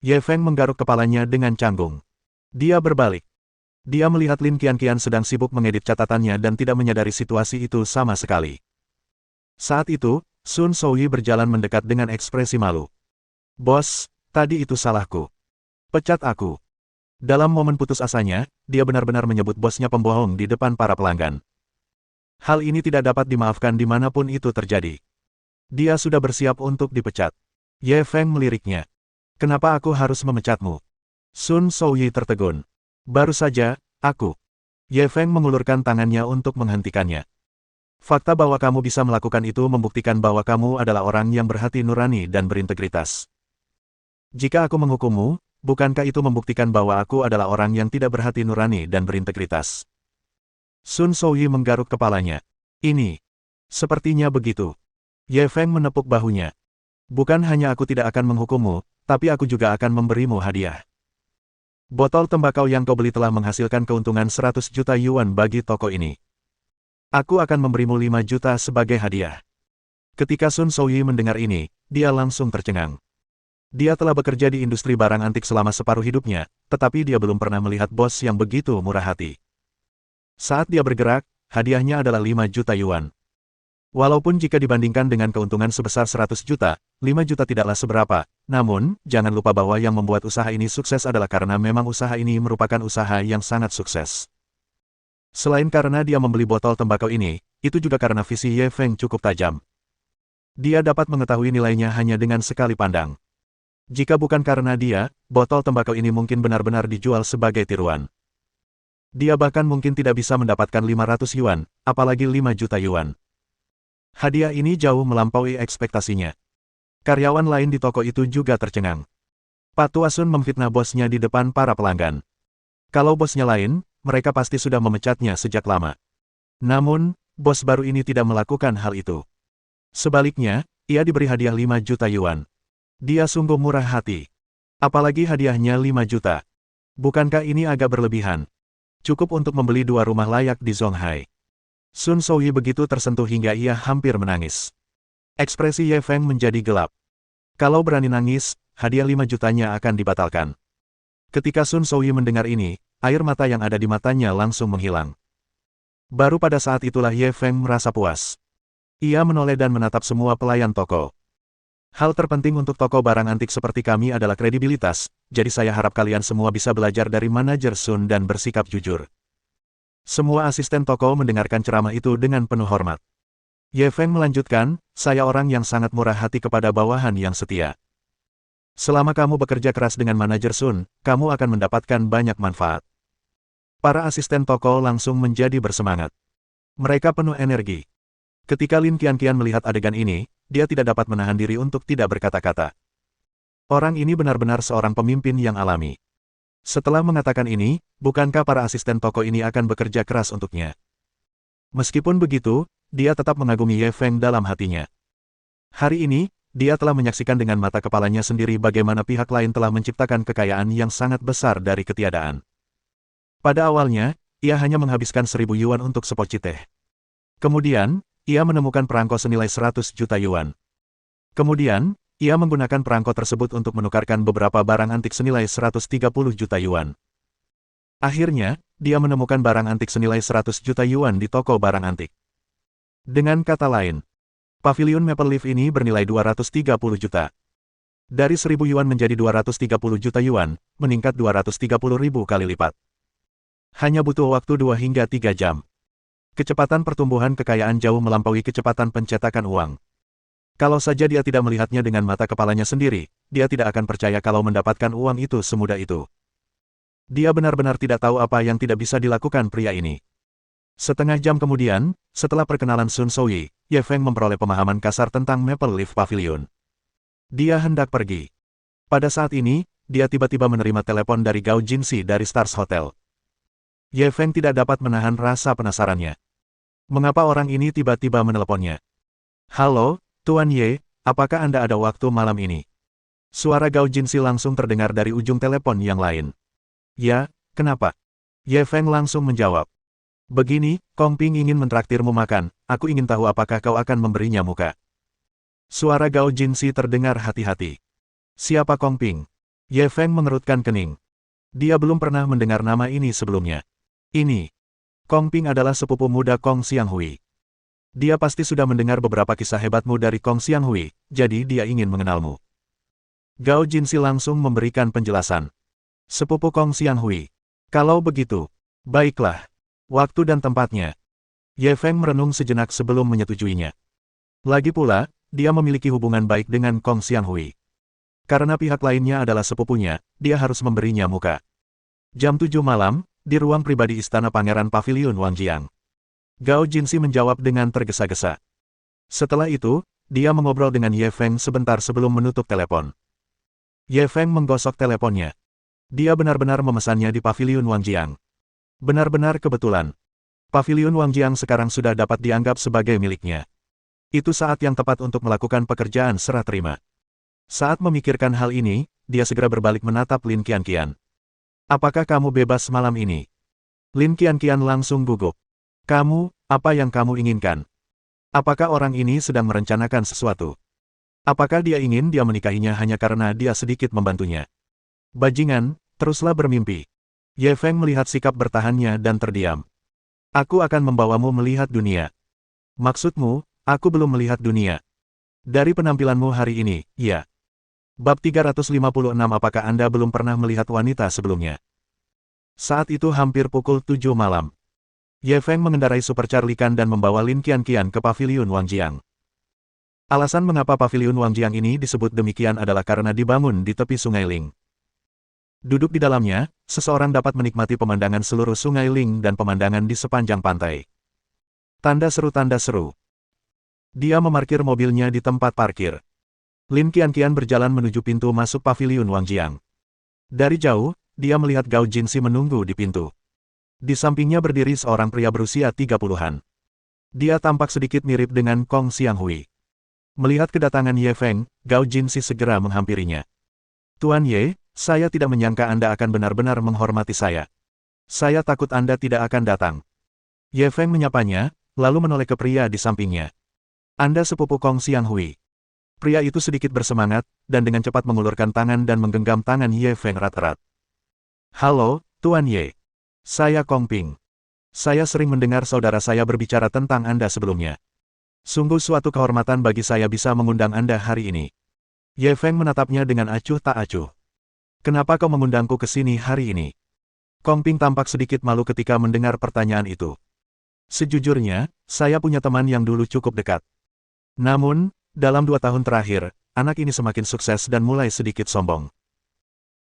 A: Ye Feng menggaruk kepalanya dengan canggung. Dia berbalik. Dia melihat Lin Qianqian sedang sibuk mengedit catatannya dan tidak menyadari situasi itu sama sekali. Saat itu, Sun Souyi berjalan mendekat dengan ekspresi malu. Bos, tadi itu salahku. Pecat aku. Dalam momen putus asanya, dia benar-benar menyebut bosnya pembohong di depan para pelanggan. Hal ini tidak dapat dimaafkan dimanapun itu terjadi. Dia sudah bersiap untuk dipecat. Ye Feng meliriknya. Kenapa aku harus memecatmu? Sun Souyi tertegun. Baru saja, aku. Ye Feng mengulurkan tangannya untuk menghentikannya. Fakta bahwa kamu bisa melakukan itu membuktikan bahwa kamu adalah orang yang berhati nurani dan berintegritas. Jika aku menghukummu, bukankah itu membuktikan bahwa aku adalah orang yang tidak berhati nurani dan berintegritas? Sun Souyi menggaruk kepalanya. Ini. Sepertinya begitu. Ye Feng menepuk bahunya. Bukan hanya aku tidak akan menghukummu, tapi aku juga akan memberimu hadiah. Botol tembakau yang kau beli telah menghasilkan keuntungan 100 juta yuan bagi toko ini. Aku akan memberimu 5 juta sebagai hadiah. Ketika Sun Souyi mendengar ini, dia langsung tercengang. Dia telah bekerja di industri barang antik selama separuh hidupnya, tetapi dia belum pernah melihat bos yang begitu murah hati. Saat dia bergerak, hadiahnya adalah 5 juta yuan. Walaupun jika dibandingkan dengan keuntungan sebesar 100 juta, 5 juta tidaklah seberapa, namun, jangan lupa bahwa yang membuat usaha ini sukses adalah karena memang usaha ini merupakan usaha yang sangat sukses. Selain karena dia membeli botol tembakau ini, itu juga karena visi Ye Feng cukup tajam. Dia dapat mengetahui nilainya hanya dengan sekali pandang. Jika bukan karena dia, botol tembakau ini mungkin benar-benar dijual sebagai tiruan. Dia bahkan mungkin tidak bisa mendapatkan 500 yuan, apalagi 5 juta yuan. Hadiah ini jauh melampaui ekspektasinya. Karyawan lain di toko itu juga tercengang. Pak Tuasun memfitnah bosnya di depan para pelanggan. Kalau bosnya lain, mereka pasti sudah memecatnya sejak lama. Namun, bos baru ini tidak melakukan hal itu. Sebaliknya, ia diberi hadiah 5 juta yuan. Dia sungguh murah hati. Apalagi hadiahnya 5 juta. Bukankah ini agak berlebihan? Cukup untuk membeli 2 rumah layak di Zonghai. Sun Souyi begitu tersentuh hingga ia hampir menangis. Ekspresi Ye Feng menjadi gelap. Kalau berani nangis, hadiah 5 jutanya akan dibatalkan. Ketika Sun Souyi mendengar ini, air mata yang ada di matanya langsung menghilang. Baru pada saat itulah Ye Feng merasa puas. Ia menoleh dan menatap semua pelayan toko. Hal terpenting untuk toko barang antik seperti kami adalah kredibilitas, jadi saya harap kalian semua bisa belajar dari manajer Sun dan bersikap jujur. Semua asisten toko mendengarkan ceramah itu dengan penuh hormat. Ye Feng melanjutkan, saya orang yang sangat murah hati kepada bawahan yang setia. Selama kamu bekerja keras dengan manajer Sun, kamu akan mendapatkan banyak manfaat. Para asisten toko langsung menjadi bersemangat. Mereka penuh energi. Ketika Lin Qianqian melihat adegan ini, dia tidak dapat menahan diri untuk tidak berkata-kata. Orang ini benar-benar seorang pemimpin yang alami. Setelah mengatakan ini, bukankah para asisten toko ini akan bekerja keras untuknya? Meskipun begitu, dia tetap mengagumi Ye Feng dalam hatinya. Hari ini, dia telah menyaksikan dengan mata kepalanya sendiri bagaimana pihak lain telah menciptakan kekayaan yang sangat besar dari ketiadaan. Pada awalnya, ia hanya menghabiskan 1.000 yuan untuk sepoci teh. Kemudian, ia menemukan perangko senilai 100 juta yuan. Kemudian, ia menggunakan perangko tersebut untuk menukarkan beberapa barang antik senilai 130 juta yuan. Akhirnya, dia menemukan barang antik senilai 100 juta yuan di toko barang antik. Dengan kata lain, pavilion Maple Leaf ini bernilai 230 juta. Dari 1.000 yuan menjadi 230 juta yuan, meningkat 230.000 kali lipat. Hanya butuh waktu 2 hingga 3 jam. Kecepatan pertumbuhan kekayaan jauh melampaui kecepatan pencetakan uang. Kalau saja dia tidak melihatnya dengan mata kepalanya sendiri, dia tidak akan percaya kalau mendapatkan uang itu semudah itu. Dia benar-benar tidak tahu apa yang tidak bisa dilakukan pria ini. Setengah jam kemudian, setelah perkenalan Sun Souyi, Ye Feng memperoleh pemahaman kasar tentang Maple Leaf Pavilion. Dia hendak pergi. Pada saat ini, dia tiba-tiba menerima telepon dari Gao Jinxi dari Stars Hotel. Ye Feng tidak dapat menahan rasa penasarannya. Mengapa orang ini tiba-tiba meneleponnya? Halo, Tuan Ye, apakah Anda ada waktu malam ini? Suara Gao Jinxi langsung terdengar dari ujung telepon yang lain. Ya, kenapa? Ye Feng langsung menjawab. Begini, Kong Ping ingin mentraktirmu makan, aku ingin tahu apakah kau akan memberinya muka. Suara Gao Jinxi terdengar hati-hati. Siapa Kong Ping? Ye Feng mengerutkan kening. Dia belum pernah mendengar nama ini sebelumnya. Ini. Kong Ping adalah sepupu muda Kong Xianghui. Dia pasti sudah mendengar beberapa kisah hebatmu dari Kong Xianghui, jadi dia ingin mengenalmu. Gao Jinxi langsung memberikan penjelasan. Sepupu Kong Xianghui. Kalau begitu, baiklah. Waktu dan tempatnya. Ye Feng merenung sejenak sebelum menyetujuinya. Lagi pula, dia memiliki hubungan baik dengan Kong Xianghui. Karena pihak lainnya adalah sepupunya, dia harus memberinya muka. Jam 7 malam, di ruang pribadi Istana Pangeran Pavilion Wangjiang. Gao Jinsi menjawab dengan tergesa-gesa. Setelah itu, dia mengobrol dengan Ye Feng sebentar sebelum menutup telepon. Ye Feng menggosok teleponnya. Dia benar-benar memesannya di Paviliun Wangjiang. Benar-benar kebetulan. Paviliun Wangjiang sekarang sudah dapat dianggap sebagai miliknya. Itu saat yang tepat untuk melakukan pekerjaan serah terima. Saat memikirkan hal ini, dia segera berbalik menatap Lin Qianqian. Apakah kamu bebas malam ini? Lin Qianqian langsung gugup. Kamu, apa yang kamu inginkan? Apakah orang ini sedang merencanakan sesuatu? Apakah dia ingin dia menikahinya hanya karena dia sedikit membantunya? Bajingan, teruslah bermimpi. Ye Feng melihat sikap bertahannya dan terdiam. Aku akan membawamu melihat dunia. Maksudmu, aku belum melihat dunia. Dari penampilanmu hari ini, ya. Bab 356. Apakah Anda belum pernah melihat wanita sebelumnya? Saat itu hampir pukul 7 malam. Ye Feng mengendarai supercar Likan dan membawa Lin Qianqian ke Paviliun Wangjiang. Alasan mengapa Paviliun Wangjiang ini disebut demikian adalah karena dibangun di tepi Sungai Ling. Duduk di dalamnya, seseorang dapat menikmati pemandangan seluruh Sungai Ling dan pemandangan di sepanjang pantai. Tanda seru. Dia memarkir mobilnya di tempat parkir. Lin Qianqian berjalan menuju pintu masuk Paviliun Wangjiang. Dari jauh, dia melihat Gao Jinsi menunggu di pintu. Di sampingnya berdiri seorang pria berusia 30-an. Dia tampak sedikit mirip dengan Kong Xianghui. Melihat kedatangan Ye Feng, Gao Jinsi segera menghampirinya. Tuan Ye, saya tidak menyangka Anda akan benar-benar menghormati saya. Saya takut Anda tidak akan datang. Ye Feng menyapanya, lalu menoleh ke pria di sampingnya. Anda sepupu Kong Xianghui. Pria itu sedikit bersemangat, dan dengan cepat mengulurkan tangan dan menggenggam tangan Ye Feng erat-erat. Halo, Tuan Ye. Saya Kong Ping. Saya sering mendengar saudara saya berbicara tentang Anda sebelumnya. Sungguh suatu kehormatan bagi saya bisa mengundang Anda hari ini. Ye Feng menatapnya dengan acuh tak acuh. Kenapa kau mengundangku ke sini hari ini? Kong Ping tampak sedikit malu ketika mendengar pertanyaan itu. Sejujurnya, saya punya teman yang dulu cukup dekat. Namun, dalam 2 tahun terakhir, anak ini semakin sukses dan mulai sedikit sombong.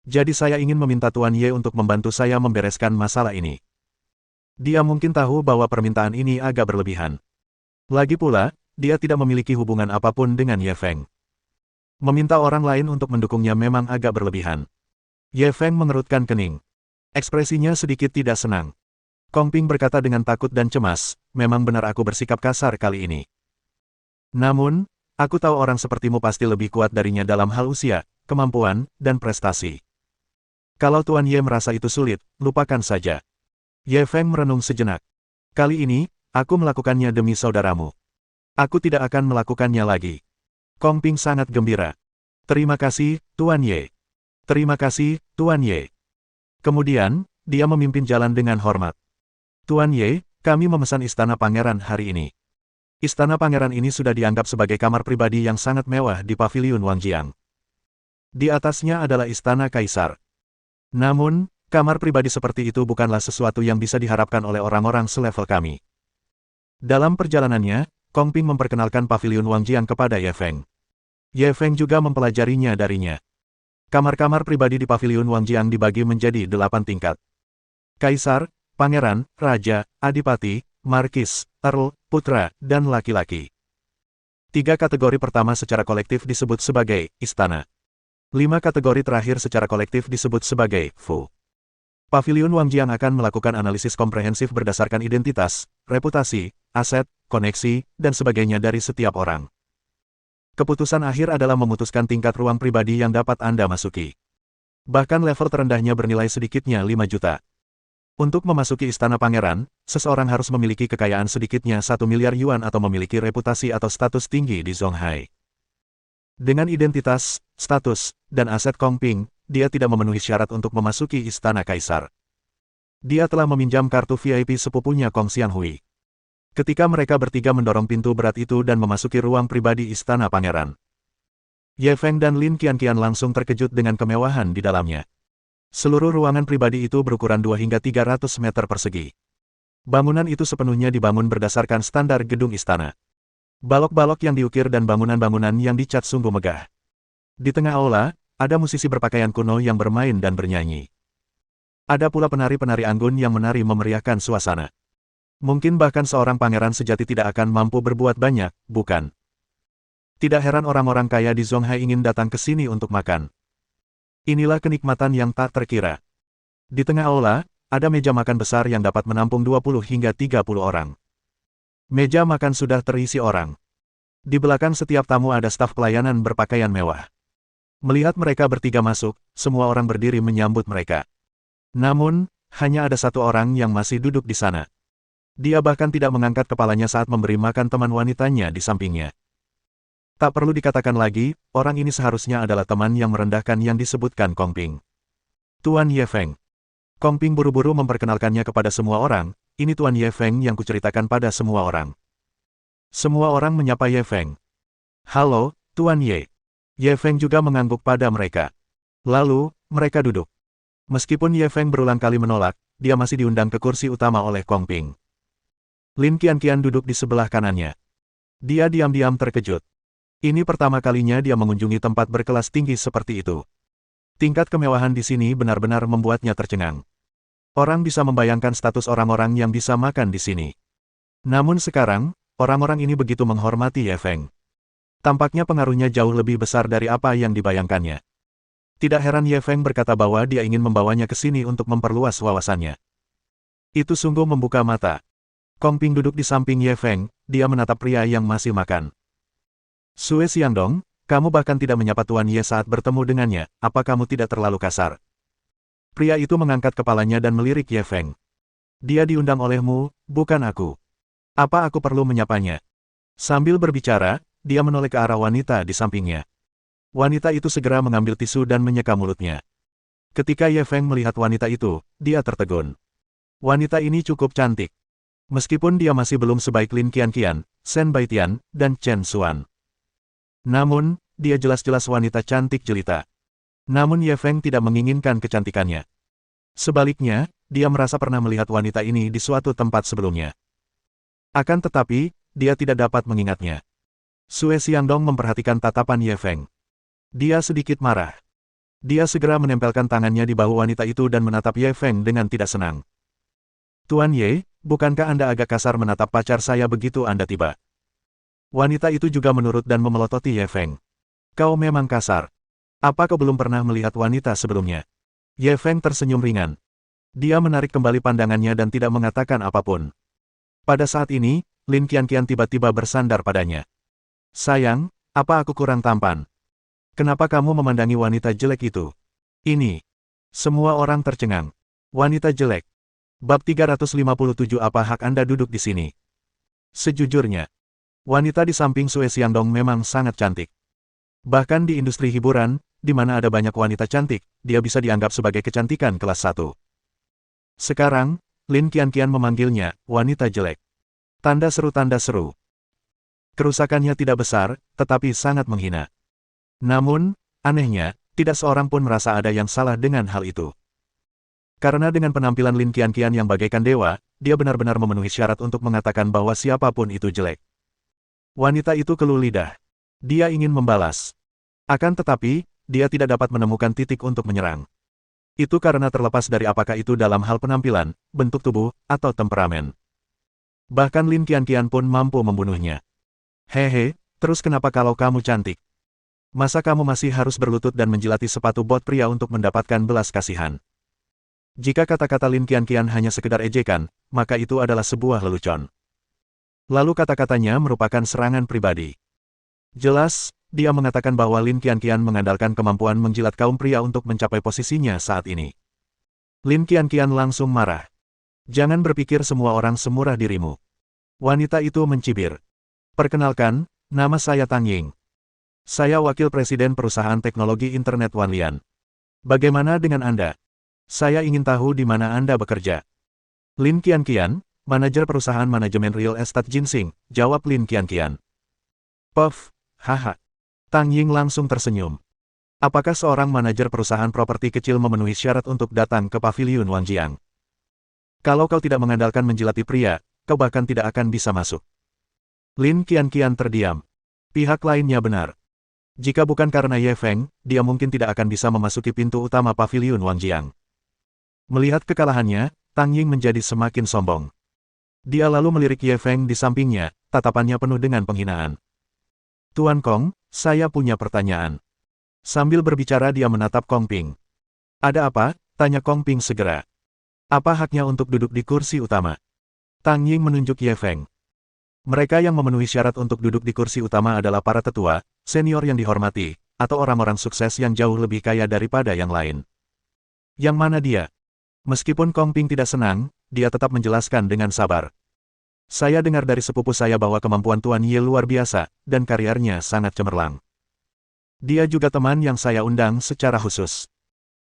A: Jadi saya ingin meminta Tuan Ye untuk membantu saya membereskan masalah ini. Dia mungkin tahu bahwa permintaan ini agak berlebihan. Lagi pula, dia tidak memiliki hubungan apapun dengan Ye Feng. Meminta orang lain untuk mendukungnya memang agak berlebihan. Ye Feng mengerutkan kening. Ekspresinya sedikit tidak senang. Kong Ping berkata dengan takut dan cemas, memang benar aku bersikap kasar kali ini. Namun, aku tahu orang sepertimu pasti lebih kuat darinya dalam hal usia, kemampuan, dan prestasi. Kalau Tuan Ye merasa itu sulit, lupakan saja. Ye Feng merenung sejenak. Kali ini, aku melakukannya demi saudaramu. Aku tidak akan melakukannya lagi. Kong Ping sangat gembira. Terima kasih, Tuan Ye. Terima kasih, Tuan Ye. Kemudian, dia memimpin jalan dengan hormat. Tuan Ye, kami memesan Istana Pangeran hari ini. Istana Pangeran ini sudah dianggap sebagai kamar pribadi yang sangat mewah di Paviliun Wangjiang. Di atasnya adalah Istana Kaisar. Namun, kamar pribadi seperti itu bukanlah sesuatu yang bisa diharapkan oleh orang-orang selevel kami. Dalam perjalanannya, Kong Ping memperkenalkan Paviliun Wangjiang kepada Ye Feng. Ye Feng juga mempelajarinya darinya. Kamar-kamar pribadi di Paviliun Wangjiang dibagi menjadi 8 tingkat. Kaisar, Pangeran, Raja, Adipati, Markis, Earl, Putra, dan laki-laki. 3 kategori pertama secara kolektif disebut sebagai Istana. 5 kategori terakhir secara kolektif disebut sebagai Fu. Paviliun Wangjiang akan melakukan analisis komprehensif berdasarkan identitas, reputasi, aset, koneksi, dan sebagainya dari setiap orang. Keputusan akhir adalah memutuskan tingkat ruang pribadi yang dapat Anda masuki. Bahkan level terendahnya bernilai sedikitnya 5 juta. Untuk memasuki Istana Pangeran, seseorang harus memiliki kekayaan sedikitnya 1 miliar yuan atau memiliki reputasi atau status tinggi di Zonghai. Dengan identitas, status, dan aset Kong Ping, dia tidak memenuhi syarat untuk memasuki Istana Kaisar. Dia telah meminjam kartu VIP sepupunya Kong Xianghui. Ketika mereka bertiga mendorong pintu berat itu dan memasuki ruang pribadi Istana Pangeran, Ye Feng dan Lin Qianqian langsung terkejut dengan kemewahan di dalamnya. Seluruh ruangan pribadi itu berukuran 2 hingga 300 meter persegi. Bangunan itu sepenuhnya dibangun berdasarkan standar gedung istana. Balok-balok yang diukir dan bangunan-bangunan yang dicat sungguh megah. Di tengah aula, ada musisi berpakaian kuno yang bermain dan bernyanyi. Ada pula penari-penari anggun yang menari memeriahkan suasana. Mungkin bahkan seorang pangeran sejati tidak akan mampu berbuat banyak, bukan? Tidak heran orang-orang kaya di Zonghai ingin datang ke sini untuk makan. Inilah kenikmatan yang tak terkira. Di tengah aula, ada meja makan besar yang dapat menampung 20 hingga 30 orang. Meja makan sudah terisi orang. Di belakang setiap tamu ada staf pelayanan berpakaian mewah. Melihat mereka bertiga masuk, semua orang berdiri menyambut mereka. Namun, hanya ada satu orang yang masih duduk di sana. Dia bahkan tidak mengangkat kepalanya saat memberi makan teman wanitanya di sampingnya. Tak perlu dikatakan lagi, orang ini seharusnya adalah teman yang merendahkan yang disebutkan Kong Ping. Tuan Ye Feng. Kong Ping buru-buru memperkenalkannya kepada semua orang, ini Tuan Ye Feng yang kuceritakan pada semua orang. Semua orang menyapa Ye Feng. Halo, Tuan Ye. Ye Feng juga mengangguk pada mereka. Lalu, mereka duduk. Meskipun Ye Feng berulang kali menolak, dia masih diundang ke kursi utama oleh Kong Ping. Lin Qianqian duduk di sebelah kanannya. Dia diam-diam terkejut. Ini pertama kalinya dia mengunjungi tempat berkelas tinggi seperti itu. Tingkat kemewahan di sini benar-benar membuatnya tercengang. Orang bisa membayangkan status orang-orang yang bisa makan di sini. Namun sekarang, orang-orang ini begitu menghormati Ye Feng. Tampaknya pengaruhnya jauh lebih besar dari apa yang dibayangkannya. Tidak heran Ye Feng berkata bahwa dia ingin membawanya ke sini untuk memperluas wawasannya. Itu sungguh membuka mata. Kong Ping duduk di samping Ye Feng, dia menatap pria yang masih makan. Sue Xiangdong, kamu bahkan tidak menyapa Tuan Ye saat bertemu dengannya, apa kamu tidak terlalu kasar? Pria itu mengangkat kepalanya dan melirik Ye Feng. Dia diundang olehmu, bukan aku. Apa aku perlu menyapanya? Sambil berbicara, dia menoleh ke arah wanita di sampingnya. Wanita itu segera mengambil tisu dan menyeka mulutnya. Ketika Ye Feng melihat wanita itu, dia tertegun. Wanita ini cukup cantik. Meskipun dia masih belum sebaik Lin Qianqian, Shen Baitian, dan Chen Xuan. Namun, dia jelas-jelas wanita cantik jelita. Namun Ye Feng tidak menginginkan kecantikannya. Sebaliknya, dia merasa pernah melihat wanita ini di suatu tempat sebelumnya. Akan tetapi, dia tidak dapat mengingatnya. Sue Xiangdong memperhatikan tatapan Ye Feng. Dia sedikit marah. Dia segera menempelkan tangannya di bahu wanita itu dan menatap Ye Feng dengan tidak senang. Tuan Ye, bukankah Anda agak kasar menatap pacar saya begitu Anda tiba? Wanita itu juga menurut dan memelototi Ye Feng. Kau memang kasar. Apa kau belum pernah melihat wanita sebelumnya? Ye Feng tersenyum ringan. Dia menarik kembali pandangannya dan tidak mengatakan apapun. Pada saat ini, Lin Qianqian tiba-tiba bersandar padanya. Sayang, apa aku kurang tampan? Kenapa kamu memandangi wanita jelek itu? Ini. Semua orang tercengang. Wanita jelek. Bab 357 Apa hak Anda duduk di sini? Sejujurnya, wanita di samping Sue Xiangdong memang sangat cantik. Bahkan di industri hiburan, di mana ada banyak wanita cantik, dia bisa dianggap sebagai kecantikan kelas 1. Sekarang, Lin Qianqian memanggilnya, wanita jelek. Tanda seru. Kerusakannya tidak besar, tetapi sangat menghina. Namun, anehnya, tidak seorang pun merasa ada yang salah dengan hal itu. Karena dengan penampilan Lin Qianqian yang bagaikan dewa, dia benar-benar memenuhi syarat untuk mengatakan bahwa siapapun itu jelek. Wanita itu keluh lidah. Dia ingin membalas. Akan tetapi, dia tidak dapat menemukan titik untuk menyerang. Itu karena terlepas dari apakah itu dalam hal penampilan, bentuk tubuh, atau temperamen. Bahkan Lin Qianqian pun mampu membunuhnya. Hehe, terus kenapa kalau kamu cantik? Masa kamu masih harus berlutut dan menjilati sepatu bot pria untuk mendapatkan belas kasihan? Jika kata-kata Lin Qianqian hanya sekedar ejekan, maka itu adalah sebuah lelucon. Lalu kata-katanya merupakan serangan pribadi. Jelas, dia mengatakan bahwa Lin Qianqian mengandalkan kemampuan menjilat kaum pria untuk mencapai posisinya saat ini. Lin Qianqian langsung marah. Jangan berpikir semua orang semurah dirimu. Wanita itu mencibir. Perkenalkan, nama saya Tang Ying. Saya wakil presiden perusahaan teknologi internet Wanlian. Bagaimana dengan Anda? Saya ingin tahu di mana Anda bekerja. Lin Qianqian, manajer perusahaan manajemen real estate Jinsing, jawab Lin Qianqian. Puff, haha. Tang Ying langsung tersenyum. Apakah seorang manajer perusahaan properti kecil memenuhi syarat untuk datang ke paviliun Wangjiang? Kalau kau tidak mengandalkan menjilati pria, kau bahkan tidak akan bisa masuk. Lin Qianqian terdiam. Pihak lainnya benar. Jika bukan karena Ye Feng, dia mungkin tidak akan bisa memasuki pintu utama paviliun Wangjiang. Melihat kekalahannya, Tang Ying menjadi semakin sombong. Dia lalu melirik Ye Feng di sampingnya, tatapannya penuh dengan penghinaan. Tuan Kong, saya punya pertanyaan. Sambil berbicara dia menatap Kong Ping. Ada apa? Tanya Kong Ping segera. Apa haknya untuk duduk di kursi utama? Tang Ying menunjuk Ye Feng. Mereka yang memenuhi syarat untuk duduk di kursi utama adalah para tetua, senior yang dihormati, atau orang-orang sukses yang jauh lebih kaya daripada yang lain. Yang mana dia? Meskipun Kong Ping tidak senang, dia tetap menjelaskan dengan sabar. Saya dengar dari sepupu saya bahwa kemampuan Tuan Ye luar biasa, dan karirnya sangat cemerlang. Dia juga teman yang saya undang secara khusus.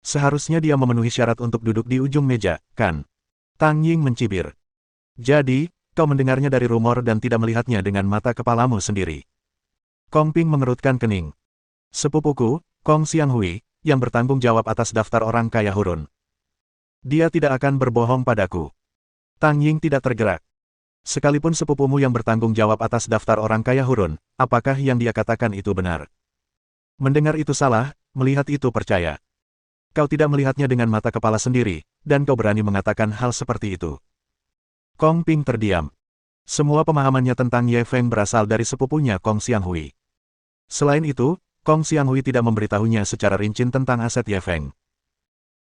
A: Seharusnya dia memenuhi syarat untuk duduk di ujung meja, kan? Tang Ying mencibir. Jadi, kau mendengarnya dari rumor dan tidak melihatnya dengan mata kepalamu sendiri. Kong Ping mengerutkan kening. Sepupuku, Kong Xianghui, yang bertanggung jawab atas daftar orang kaya Hurun. Dia tidak akan berbohong padaku. Tang Ying tidak tergerak. Sekalipun sepupumu yang bertanggung jawab atas daftar orang kaya Hurun, apakah yang dia katakan itu benar? Mendengar itu salah, melihat itu percaya. Kau tidak melihatnya dengan mata kepala sendiri, dan kau berani mengatakan hal seperti itu. Kong Ping terdiam. Semua pemahamannya tentang Ye Feng berasal dari sepupunya Kong Xianghui. Selain itu, Kong Xianghui tidak memberitahunya secara rinci tentang aset Ye Feng.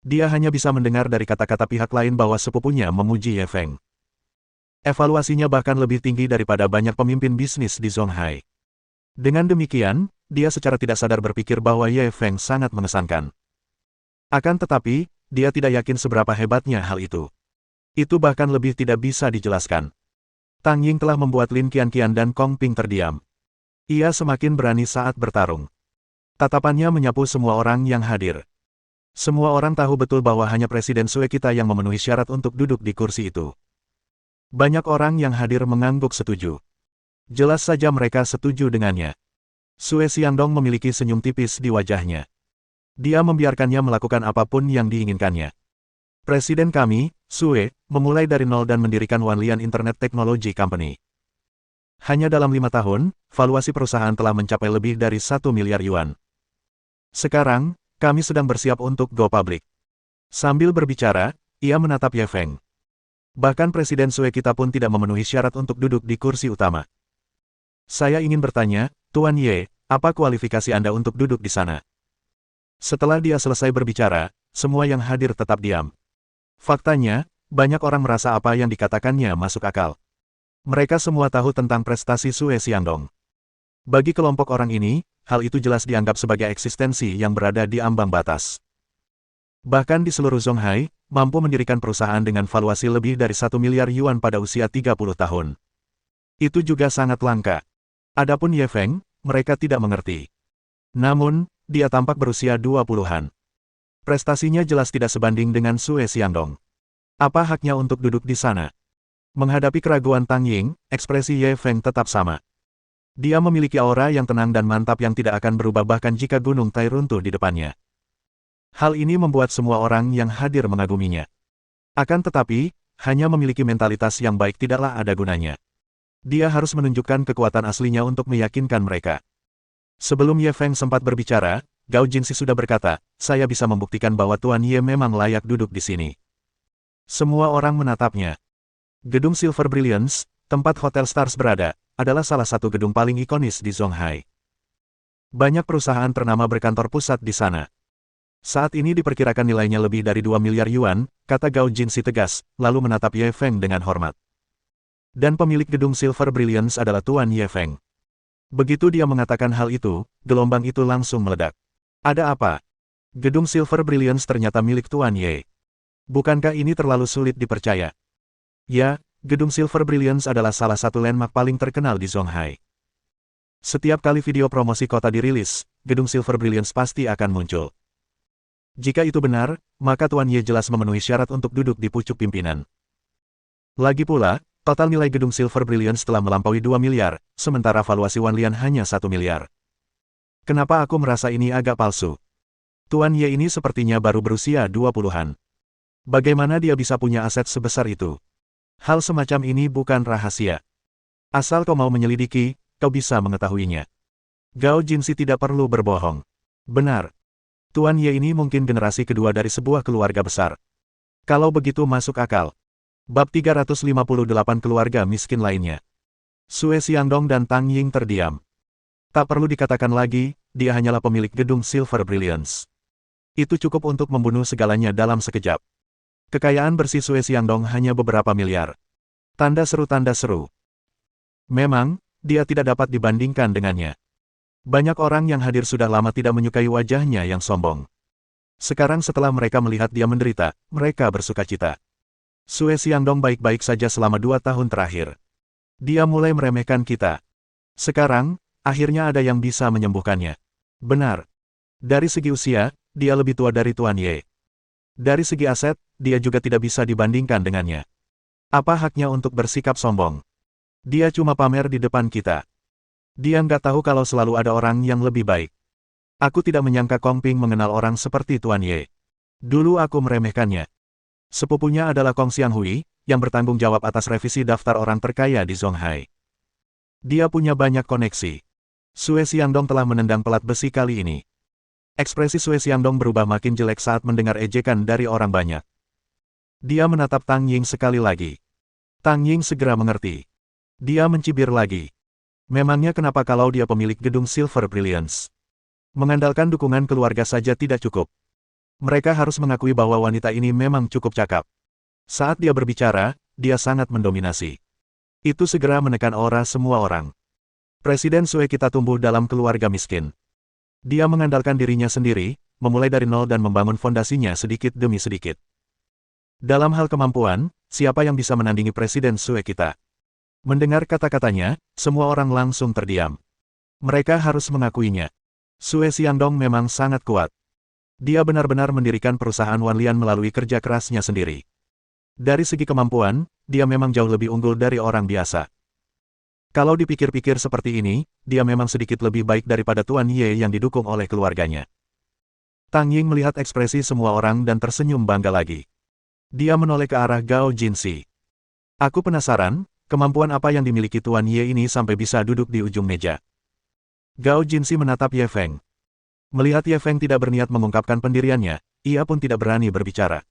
A: Dia hanya bisa mendengar dari kata-kata pihak lain bahwa sepupunya memuji Ye Feng. Evaluasinya bahkan lebih tinggi daripada banyak pemimpin bisnis di Zonghai. Dengan demikian, dia secara tidak sadar berpikir bahwa Ye Feng sangat mengesankan. Akan tetapi, dia tidak yakin seberapa hebatnya hal itu. Itu bahkan lebih tidak bisa dijelaskan. Tang Ying telah membuat Lin Qianqian dan Kong Ping terdiam. Ia semakin berani saat bertarung. Tatapannya menyapu semua orang yang hadir. Semua orang tahu betul bahwa hanya Presiden Sue kita yang memenuhi syarat untuk duduk di kursi itu. Banyak orang yang hadir mengangguk setuju. Jelas saja mereka setuju dengannya. Sue Xiangdong memiliki senyum tipis di wajahnya. Dia membiarkannya melakukan apapun yang diinginkannya. Presiden kami, Sue, memulai dari nol dan mendirikan Wanlian Internet Technology Company. Hanya dalam 5 tahun, valuasi perusahaan telah mencapai lebih dari 1 miliar yuan. Sekarang, kami sedang bersiap untuk go public. Sambil berbicara, ia menatap Ye Feng. Bahkan Presiden Sue kita pun tidak memenuhi syarat untuk duduk di kursi utama. Saya ingin bertanya, Tuan Ye, apa kualifikasi Anda untuk duduk di sana? Setelah dia selesai berbicara, semua yang hadir tetap diam. Faktanya, banyak orang merasa apa yang dikatakannya masuk akal. Mereka semua tahu tentang prestasi Sue Xiangdong. Bagi kelompok orang ini, hal itu jelas dianggap sebagai eksistensi yang berada di ambang batas. Bahkan di seluruh Zonghai, mampu mendirikan perusahaan dengan valuasi lebih dari 1 miliar yuan pada usia 30 tahun. Itu juga sangat langka. Adapun Ye Feng, mereka tidak mengerti. Namun, dia tampak berusia 20-an. Prestasinya jelas tidak sebanding dengan Sue Xiangdong. Apa haknya untuk duduk di sana? Menghadapi keraguan Tang Ying, ekspresi Ye Feng tetap sama. Dia memiliki aura yang tenang dan mantap yang tidak akan berubah bahkan jika gunung Tai runtuh di depannya. Hal ini membuat semua orang yang hadir mengaguminya. Akan tetapi, hanya memiliki mentalitas yang baik tidaklah ada gunanya. Dia harus menunjukkan kekuatan aslinya untuk meyakinkan mereka. Sebelum Ye Feng sempat berbicara, Gao Jinsi sudah berkata, saya bisa membuktikan bahwa Tuan Ye memang layak duduk di sini. Semua orang menatapnya. Gedung Silver Brilliance, tempat Hotel Stars berada, adalah salah satu gedung paling ikonis di Zonghai. Banyak perusahaan ternama berkantor pusat di sana. Saat ini diperkirakan nilainya lebih dari 2 miliar yuan, kata Gao Jinsi tegas, lalu menatap Ye Feng dengan hormat. Dan pemilik gedung Silver Brilliance adalah Tuan Ye Feng. Begitu dia mengatakan hal itu, gelombang itu langsung meledak. Ada apa? Gedung Silver Brilliance ternyata milik Tuan Ye. Bukankah ini terlalu sulit dipercaya? Ya, gedung Silver Brilliance adalah salah satu landmark paling terkenal di Zonghai. Setiap kali video promosi kota dirilis, gedung Silver Brilliance pasti akan muncul. Jika itu benar, maka Tuan Ye jelas memenuhi syarat untuk duduk di pucuk pimpinan. Lagi pula, total nilai gedung Silver Brilliance telah melampaui 2 miliar, sementara valuasi Wanlian hanya 1 miliar. Kenapa aku merasa ini agak palsu? Tuan Ye ini sepertinya baru berusia 20-an. Bagaimana dia bisa punya aset sebesar itu? Hal semacam ini bukan rahasia. Asal kau mau menyelidiki, kau bisa mengetahuinya. Gao Jinsi tidak perlu berbohong. Benar. Tuan Ye ini mungkin generasi kedua dari sebuah keluarga besar. Kalau begitu masuk akal. Bab 358 Keluarga Miskin Lainnya. Sue Xiangdong dan Tang Ying terdiam. Tak perlu dikatakan lagi, dia hanyalah pemilik gedung Silver Brilliance. Itu cukup untuk membunuh segalanya dalam sekejap. Kekayaan bersih Sue Xiangdong hanya beberapa miliar. Tanda seru. Memang, dia tidak dapat dibandingkan dengannya. Banyak orang yang hadir sudah lama tidak menyukai wajahnya yang sombong. Sekarang setelah mereka melihat dia menderita, mereka bersukacita. Sue Xiangdong baik-baik saja selama 2 tahun terakhir. Dia mulai meremehkan kita. Sekarang, akhirnya ada yang bisa menyembuhkannya. Benar. Dari segi usia, dia lebih tua dari Tuan Ye. Dari segi aset, dia juga tidak bisa dibandingkan dengannya. Apa haknya untuk bersikap sombong? Dia cuma pamer di depan kita. Dia nggak tahu kalau selalu ada orang yang lebih baik. Aku tidak menyangka Kong Ping mengenal orang seperti Tuan Ye. Dulu aku meremehkannya. Sepupunya adalah Kong Xianghui, yang bertanggung jawab atas revisi daftar orang terkaya di Zonghai. Dia punya banyak koneksi. Sue Xiangdong telah menendang pelat besi kali ini. Ekspresi Sue Xiangdong berubah makin jelek saat mendengar ejekan dari orang banyak. Dia menatap Tang Ying sekali lagi. Tang Ying segera mengerti. Dia mencibir lagi. Memangnya kenapa kalau dia pemilik gedung Silver Brilliance? Mengandalkan dukungan keluarga saja tidak cukup. Mereka harus mengakui bahwa wanita ini memang cukup cakap. Saat dia berbicara, dia sangat mendominasi. Itu segera menekan aura semua orang. Presiden Sue kita tumbuh dalam keluarga miskin. Dia mengandalkan dirinya sendiri, memulai dari nol dan membangun fondasinya sedikit demi sedikit. Dalam hal kemampuan, siapa yang bisa menandingi Presiden Sue kita? Mendengar kata-katanya, semua orang langsung terdiam. Mereka harus mengakuinya. Sue Xiangdong memang sangat kuat. Dia benar-benar mendirikan perusahaan Wanlian melalui kerja kerasnya sendiri. Dari segi kemampuan, dia memang jauh lebih unggul dari orang biasa. Kalau dipikir-pikir seperti ini, dia memang sedikit lebih baik daripada Tuan Ye yang didukung oleh keluarganya. Tang Ying melihat ekspresi semua orang dan tersenyum bangga lagi. Dia menoleh ke arah Gao Jinsi. Aku penasaran, kemampuan apa yang dimiliki Tuan Ye ini sampai bisa duduk di ujung meja. Gao Jinsi menatap Ye Feng. Melihat Ye Feng tidak berniat mengungkapkan pendiriannya, ia pun tidak berani berbicara.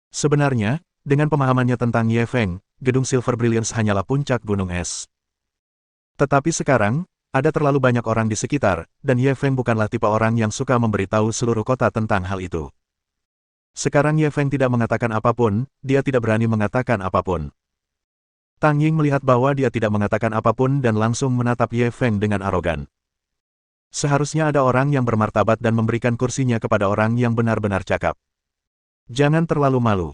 A: Sebenarnya, dengan pemahamannya tentang Ye Feng, gedung Silver Brilliance hanyalah puncak gunung es. Tetapi sekarang, ada terlalu banyak orang di sekitar, dan Ye Feng bukanlah tipe orang yang suka memberitahu seluruh kota tentang hal itu. Sekarang Ye Feng tidak mengatakan apapun, dia tidak berani mengatakan apapun. Tang Ying melihat bahwa dia tidak mengatakan apapun dan langsung menatap Ye Feng dengan arogan. Seharusnya ada orang yang bermartabat dan memberikan kursinya kepada orang yang benar-benar cakap. Jangan terlalu malu.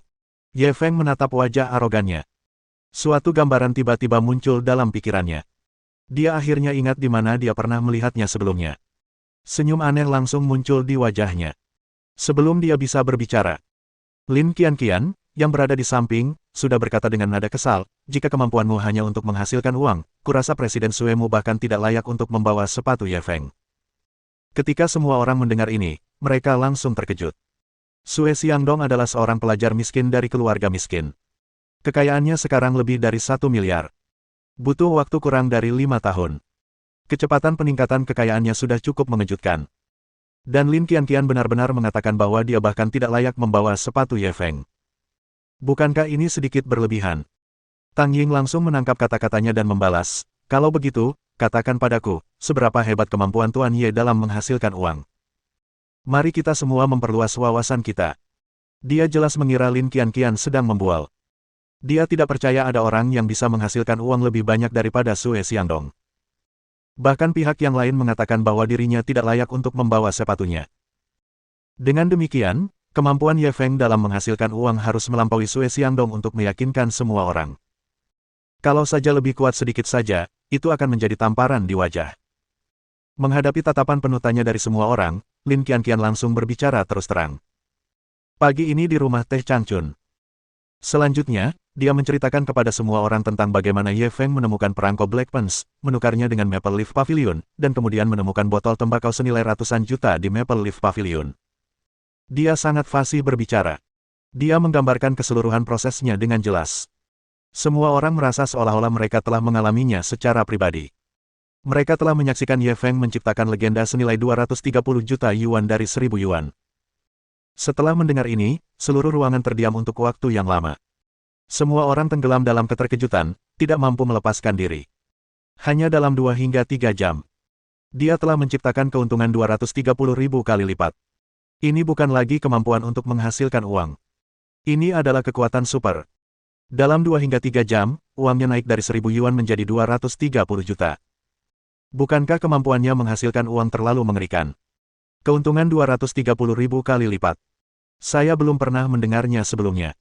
A: Ye Feng menatap wajah arogannya. Suatu gambaran tiba-tiba muncul dalam pikirannya. Dia akhirnya ingat di mana dia pernah melihatnya sebelumnya. Senyum aneh langsung muncul di wajahnya. Sebelum dia bisa berbicara, Lin Qianqian, yang berada di samping, sudah berkata dengan nada kesal, jika kemampuanmu hanya untuk menghasilkan uang, kurasa Presiden Suemu bahkan tidak layak untuk membawa sepatu Ye Feng. Ketika semua orang mendengar ini, mereka langsung terkejut. Sue Xiangdong adalah seorang pelajar miskin dari keluarga miskin. Kekayaannya sekarang lebih dari 1 miliar. Butuh waktu kurang dari 5 tahun. Kecepatan peningkatan kekayaannya sudah cukup mengejutkan. Dan Lin Qianqian benar-benar mengatakan bahwa dia bahkan tidak layak membawa sepatu Ye Feng. Bukankah ini sedikit berlebihan? Tang Ying langsung menangkap kata-katanya dan membalas, kalau begitu, katakan padaku, seberapa hebat kemampuan Tuan Ye dalam menghasilkan uang. Mari kita semua memperluas wawasan kita. Dia jelas mengira Lin Qianqian sedang membual. Dia tidak percaya ada orang yang bisa menghasilkan uang lebih banyak daripada Sue Xiangdong. Bahkan pihak yang lain mengatakan bahwa dirinya tidak layak untuk membawa sepatunya. Dengan demikian, kemampuan Ye Feng dalam menghasilkan uang harus melampaui Sue Xiangdong untuk meyakinkan semua orang. Kalau saja lebih kuat sedikit saja, itu akan menjadi tamparan di wajah. Menghadapi tatapan penuh tanya dari semua orang, Lin Qianqian langsung berbicara terus terang. Pagi ini di rumah Teh Changchun. Selanjutnya, dia menceritakan kepada semua orang tentang bagaimana Ye Feng menemukan perangko Black Pants, menukarnya dengan Maple Leaf Pavilion, dan kemudian menemukan botol tembakau senilai ratusan juta di Maple Leaf Pavilion. Dia sangat fasih berbicara. Dia menggambarkan keseluruhan prosesnya dengan jelas. Semua orang merasa seolah-olah mereka telah mengalaminya secara pribadi. Mereka telah menyaksikan Ye Feng menciptakan legenda senilai 230 juta yuan dari 1000 yuan. Setelah mendengar ini, seluruh ruangan terdiam untuk waktu yang lama. Semua orang tenggelam dalam keterkejutan, tidak mampu melepaskan diri. Hanya dalam 2 hingga 3 jam. Dia telah menciptakan keuntungan 230.000 kali lipat. Ini bukan lagi kemampuan untuk menghasilkan uang. Ini adalah kekuatan super. Dalam 2 hingga 3 jam, uangnya naik dari 1.000 yuan menjadi 230 juta. Bukankah kemampuannya menghasilkan uang terlalu mengerikan? Keuntungan 230.000 kali lipat. Saya belum pernah mendengarnya sebelumnya.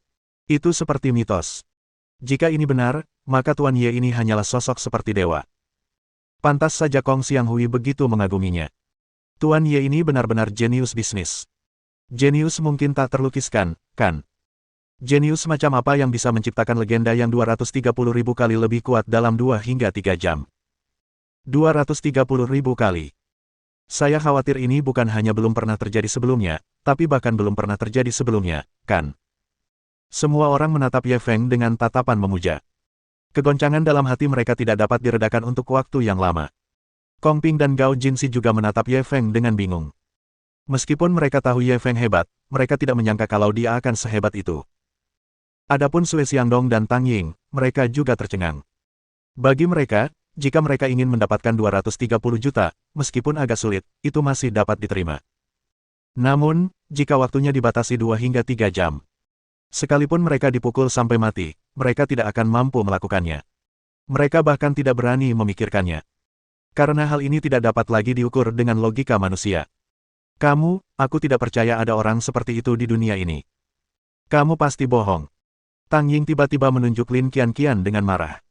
A: Itu seperti mitos. Jika ini benar, maka Tuan Ye ini hanyalah sosok seperti dewa. Pantas saja Kong Xianghui begitu mengaguminya. Tuan Ye ini benar-benar jenius bisnis. Jenius mungkin tak terlukiskan, kan? Jenius macam apa yang bisa menciptakan legenda yang 230.000 kali lebih kuat dalam 2 hingga 3 jam? 230.000 kali. Saya khawatir ini bukan hanya belum pernah terjadi sebelumnya, tapi bahkan belum pernah terjadi sebelumnya, kan? Semua orang menatap Ye Feng dengan tatapan memuja. Kegoncangan dalam hati mereka tidak dapat diredakan untuk waktu yang lama. Kong Ping dan Gao Jinxi juga menatap Ye Feng dengan bingung. Meskipun mereka tahu Ye Feng hebat, mereka tidak menyangka kalau dia akan sehebat itu. Adapun Sui Xiangdong dan Tang Ying, mereka juga tercengang. Bagi mereka, jika mereka ingin mendapatkan 230 juta, meskipun agak sulit, itu masih dapat diterima. Namun, jika waktunya dibatasi 2 hingga 3 jam, sekalipun mereka dipukul sampai mati, mereka tidak akan mampu melakukannya. Mereka bahkan tidak berani memikirkannya. Karena hal ini tidak dapat lagi diukur dengan logika manusia. Aku tidak percaya ada orang seperti itu di dunia ini. Kamu pasti bohong. Tang Ying tiba-tiba menunjuk Lin Qianqian dengan marah.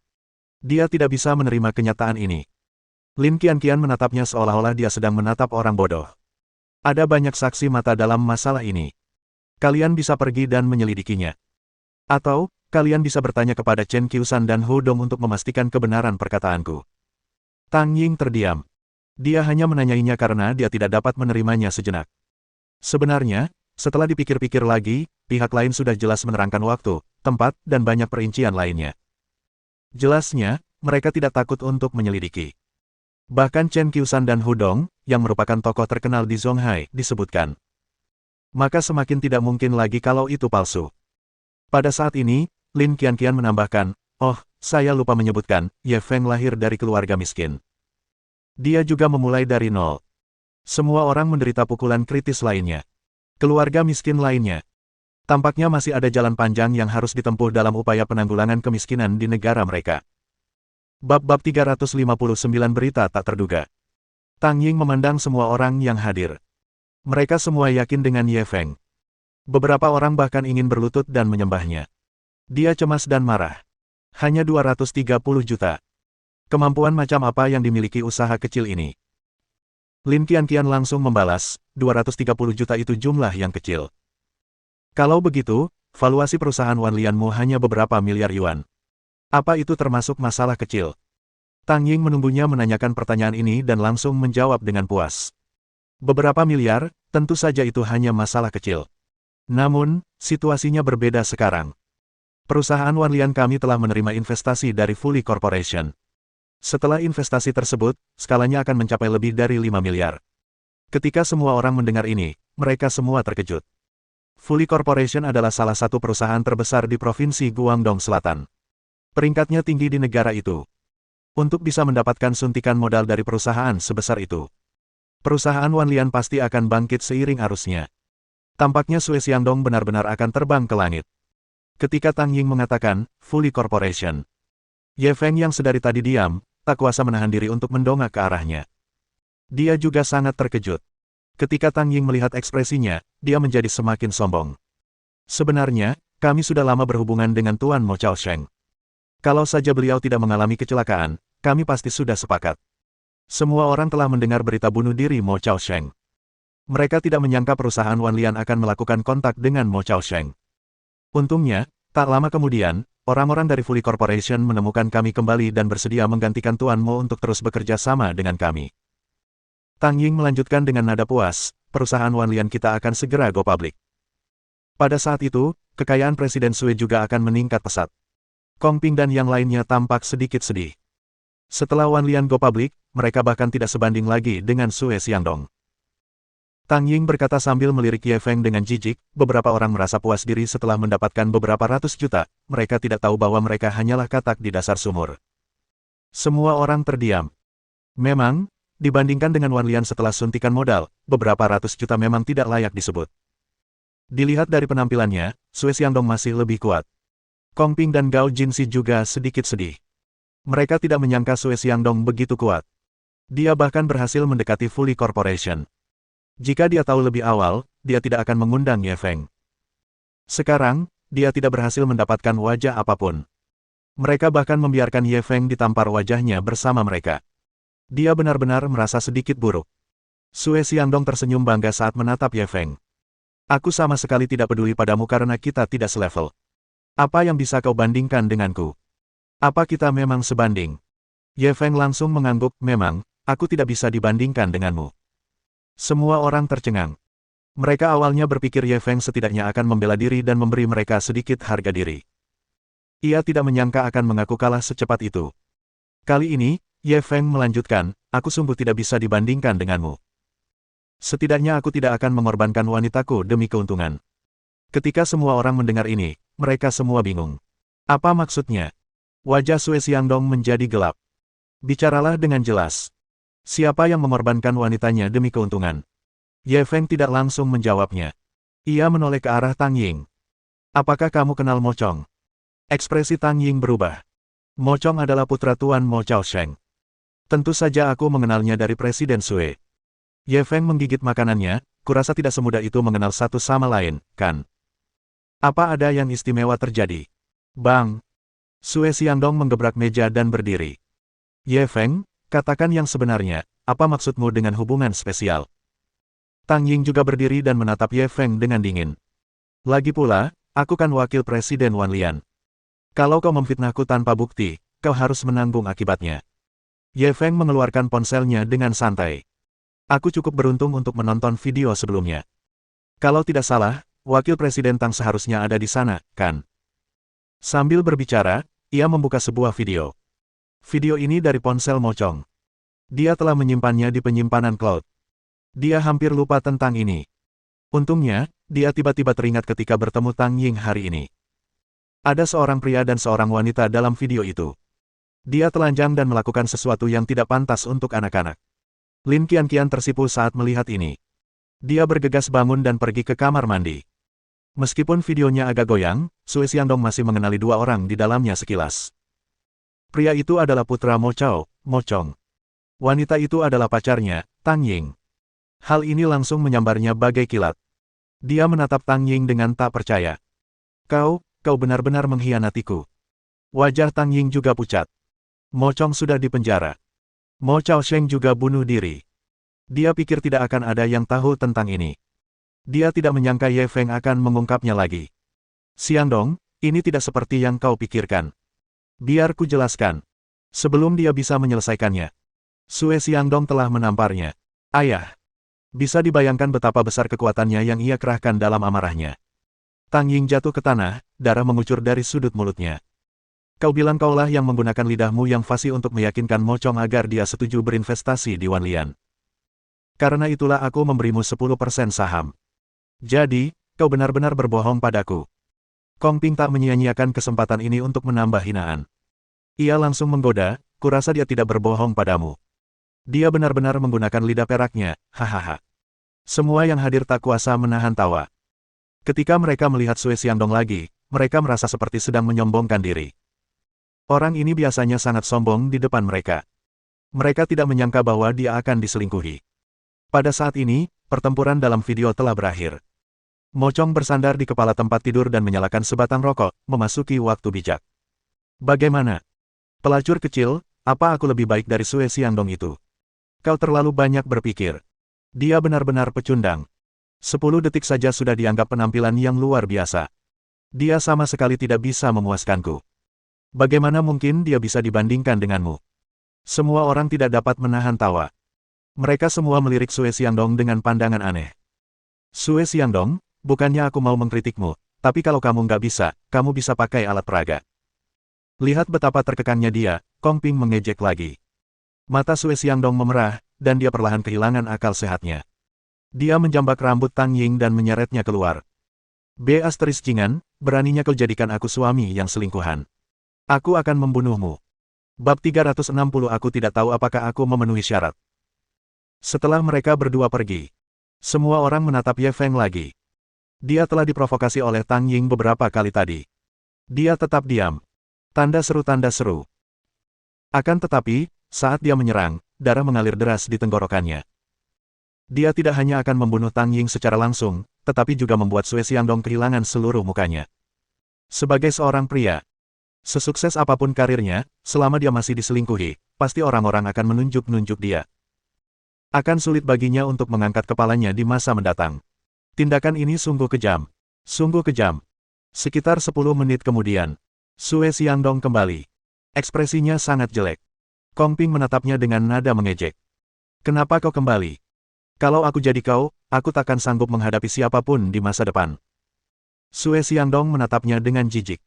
A: Dia tidak bisa menerima kenyataan ini. Lin Qianqian menatapnya seolah-olah dia sedang menatap orang bodoh. Ada banyak saksi mata dalam masalah ini. Kalian bisa pergi dan menyelidikinya. Atau, kalian bisa bertanya kepada Chen Qiusan dan Hu Dong untuk memastikan kebenaran perkataanku. Tang Ying terdiam. Dia hanya menanyainya karena dia tidak dapat menerimanya sejenak. Sebenarnya, setelah dipikir-pikir lagi, pihak lain sudah jelas menerangkan waktu, tempat, dan banyak perincian lainnya. Jelasnya, mereka tidak takut untuk menyelidiki. Bahkan Chen Qiusan dan Hu Dong, yang merupakan tokoh terkenal di Zonghai, disebutkan. Maka semakin tidak mungkin lagi kalau itu palsu. Pada saat ini, Lin Qianqian menambahkan, "Oh, saya lupa menyebutkan, Ye Feng lahir dari keluarga miskin. Dia juga memulai dari nol. Semua orang menderita pukulan kritis lainnya. Keluarga miskin lainnya. Tampaknya masih ada jalan panjang yang harus ditempuh dalam upaya penanggulangan kemiskinan di negara mereka." Bab 359 Berita Tak Terduga. Tang Ying memandang semua orang yang hadir. Mereka semua yakin dengan Ye Feng. Beberapa orang bahkan ingin berlutut dan menyembahnya. Dia cemas dan marah. Hanya 230 juta. Kemampuan macam apa yang dimiliki usaha kecil ini? Lin Qianqian langsung membalas, 230 juta itu jumlah yang kecil. Kalau begitu, valuasi perusahaan Wanlianmu hanya beberapa miliar yuan. Apa itu termasuk masalah kecil? Tang Ying menunggunya menanyakan pertanyaan ini dan langsung menjawab dengan puas. Beberapa miliar, tentu saja itu hanya masalah kecil. Namun, situasinya berbeda sekarang. Perusahaan Wanlian kami telah menerima investasi dari Fully Corporation. Setelah investasi tersebut, skalanya akan mencapai lebih dari 5 miliar. Ketika semua orang mendengar ini, mereka semua terkejut. Fully Corporation adalah salah satu perusahaan terbesar di Provinsi Guangdong Selatan. Peringkatnya tinggi di negara itu. Untuk bisa mendapatkan suntikan modal dari perusahaan sebesar itu, perusahaan Wanlian pasti akan bangkit seiring arusnya. Tampaknya Sui Xiangdong benar-benar akan terbang ke langit. Ketika Tang Ying mengatakan, Fully Corporation, Ye Feng yang sedari tadi diam, tak kuasa menahan diri untuk mendongak ke arahnya. Dia juga sangat terkejut. Ketika Tang Ying melihat ekspresinya, dia menjadi semakin sombong. Sebenarnya, kami sudah lama berhubungan dengan Tuan Mo Chaosheng. Kalau saja beliau tidak mengalami kecelakaan, kami pasti sudah sepakat. Semua orang telah mendengar berita bunuh diri Mo Chaosheng. Mereka tidak menyangka perusahaan Wanlian akan melakukan kontak dengan Mo Chaosheng. Untungnya, tak lama kemudian, orang-orang dari Fully Corporation menemukan kami kembali dan bersedia menggantikan Tuan Mo untuk terus bekerja sama dengan kami. Tang Ying melanjutkan dengan nada puas, perusahaan Wanlian kita akan segera go public. Pada saat itu, kekayaan Presiden Sui juga akan meningkat pesat. Kong Ping dan yang lainnya tampak sedikit sedih. Setelah Wanlian go public, mereka bahkan tidak sebanding lagi dengan Sui Xiangdong. Tang Ying berkata sambil melirik Ye Feng dengan jijik, beberapa orang merasa puas diri setelah mendapatkan beberapa ratus juta, mereka tidak tahu bahwa mereka hanyalah katak di dasar sumur. Semua orang terdiam. Memang, dibandingkan dengan Wan Lian setelah suntikan modal, beberapa ratus juta memang tidak layak disebut. Dilihat dari penampilannya, Sue Xiangdong masih lebih kuat. Kong Ping dan Gao Jinxi juga sedikit sedih. Mereka tidak menyangka Sue Xiangdong begitu kuat. Dia bahkan berhasil mendekati Fully Corporation. Jika dia tahu lebih awal, dia tidak akan mengundang Ye Feng. Sekarang, dia tidak berhasil mendapatkan wajah apapun. Mereka bahkan membiarkan Ye Feng ditampar wajahnya bersama mereka. Dia benar-benar merasa sedikit buruk. Sue Xiangdong tersenyum bangga saat menatap Ye Feng. Aku sama sekali tidak peduli padamu karena kita tidak selevel. Apa yang bisa kau bandingkan denganku? Apa kita memang sebanding? Ye Feng langsung mengangguk, memang, aku tidak bisa dibandingkan denganmu. Semua orang tercengang. Mereka awalnya berpikir Ye Feng setidaknya akan membela diri dan memberi mereka sedikit harga diri. Ia tidak menyangka akan mengaku kalah secepat itu. Kali ini, Ye Feng melanjutkan, aku sungguh tidak bisa dibandingkan denganmu. Setidaknya aku tidak akan mengorbankan wanitaku demi keuntungan. Ketika semua orang mendengar ini, mereka semua bingung. Apa maksudnya? Wajah Sue Xiangdong menjadi gelap. Bicaralah dengan jelas. Siapa yang mengorbankan wanitanya demi keuntungan? Ye Feng tidak langsung menjawabnya. Ia menoleh ke arah Tang Ying. Apakah kamu kenal Mo Chong? Ekspresi Tang Ying berubah. Mo Chong adalah putra Tuan Mo Chaosheng. Tentu saja aku mengenalnya dari Presiden Sue. Ye Feng menggigit makanannya, kurasa tidak semudah itu mengenal satu sama lain, kan? Apa ada yang istimewa terjadi? Bang! Sue Xiangdong menggebrak meja dan berdiri. Ye Feng, katakan yang sebenarnya, apa maksudmu dengan hubungan spesial? Tang Ying juga berdiri dan menatap Ye Feng dengan dingin. Lagi pula, aku kan wakil Presiden Wan Lian. Kalau kau memfitnahku tanpa bukti, kau harus menanggung akibatnya. Ye Feng mengeluarkan ponselnya dengan santai. Aku cukup beruntung untuk menonton video sebelumnya. Kalau tidak salah, wakil Presiden Tang seharusnya ada di sana, kan? Sambil berbicara, ia membuka sebuah video. Video ini dari ponsel Mo Chong. Dia telah menyimpannya di penyimpanan cloud. Dia hampir lupa tentang ini. Untungnya, dia tiba-tiba teringat ketika bertemu Tang Ying hari ini. Ada seorang pria dan seorang wanita dalam video itu. Dia telanjang dan melakukan sesuatu yang tidak pantas untuk anak-anak. Lin Qianqian tersipu saat melihat ini. Dia bergegas bangun dan pergi ke kamar mandi. Meskipun videonya agak goyang, Sue Xiangdong masih mengenali dua orang di dalamnya sekilas. Pria itu adalah putra Mo Chao, Mo Chong. Wanita itu adalah pacarnya, Tang Ying. Hal ini langsung menyambarnya bagai kilat. Dia menatap Tang Ying dengan tak percaya. Kau benar-benar mengkhianatiku. Wajah Tang Ying juga pucat. Mo Chong sudah dipenjara. Mo Chaosheng juga bunuh diri. Dia pikir tidak akan ada yang tahu tentang ini. Dia tidak menyangka Ye Feng akan mengungkapnya lagi. Xiangdong, ini tidak seperti yang kau pikirkan. Biar ku jelaskan. Sebelum dia bisa menyelesaikannya, Sue Xiangdong telah menamparnya. Ayah. Bisa dibayangkan betapa besar kekuatannya yang ia kerahkan dalam amarahnya. Tang Ying jatuh ke tanah, darah mengucur dari sudut mulutnya. Kau bilang kaulah yang menggunakan lidahmu yang fasih untuk meyakinkan Mo Chong agar dia setuju berinvestasi di Wan Lian. Karena itulah aku memberimu 10% saham. Jadi, kau benar-benar berbohong padaku. Kong Ping tak menyia-nyiakan kesempatan ini untuk menambah hinaan. Ia langsung menggoda, kurasa dia tidak berbohong padamu. Dia benar-benar menggunakan lidah peraknya, hahaha. Semua yang hadir tak kuasa menahan tawa. Ketika mereka melihat Sue Xiangdong lagi, mereka merasa seperti sedang menyombongkan diri. Orang ini biasanya sangat sombong di depan mereka. Mereka tidak menyangka bahwa dia akan diselingkuhi. Pada saat ini, pertempuran dalam video telah berakhir. Mo Chong bersandar di kepala tempat tidur dan menyalakan sebatang rokok, memasuki waktu bijak. Bagaimana? Pelacur kecil, apa aku lebih baik dari Sue Xiangdong itu? Kau terlalu banyak berpikir. Dia benar-benar pecundang. 10 detik saja sudah dianggap penampilan yang luar biasa. Dia sama sekali tidak bisa memuaskanku. Bagaimana mungkin dia bisa dibandingkan denganmu? Semua orang tidak dapat menahan tawa. Mereka semua melirik Sue Xiangdong dengan pandangan aneh. Sue Xiangdong, bukannya aku mau mengkritikmu, tapi kalau kamu nggak bisa, kamu bisa pakai alat peraga. Lihat betapa terkekangnya dia, Kong Ping mengejek lagi. Mata Sue Xiangdong memerah, dan dia perlahan kehilangan akal sehatnya. Dia menjambak rambut Tang Ying dan menyeretnya keluar. Jingan, beraninya kau jadikan aku suami yang selingkuhan. Aku akan membunuhmu. Bab 360 Aku tidak tahu apakah aku memenuhi syarat. Setelah mereka berdua pergi, semua orang menatap Ye Feng lagi. Dia telah diprovokasi oleh Tang Ying beberapa kali tadi. Dia tetap diam. Tanda seru. Akan tetapi, saat dia menyerang, darah mengalir deras di tenggorokannya. Dia tidak hanya akan membunuh Tang Ying secara langsung, tetapi juga membuat Sue Xiangdong kehilangan seluruh mukanya. Sebagai seorang pria, sesukses apapun karirnya, selama dia masih diselingkuhi, pasti orang-orang akan menunjuk-nunjuk dia. Akan sulit baginya untuk mengangkat kepalanya di masa mendatang. Tindakan ini sungguh kejam. Sungguh kejam. Sekitar 10 menit kemudian, Sue Xiangdong kembali. Ekspresinya sangat jelek. Kong Ping menatapnya dengan nada mengejek. Kenapa kau kembali? Kalau aku jadi kau, aku takkan sanggup menghadapi siapapun di masa depan. Sue Xiangdong menatapnya dengan jijik.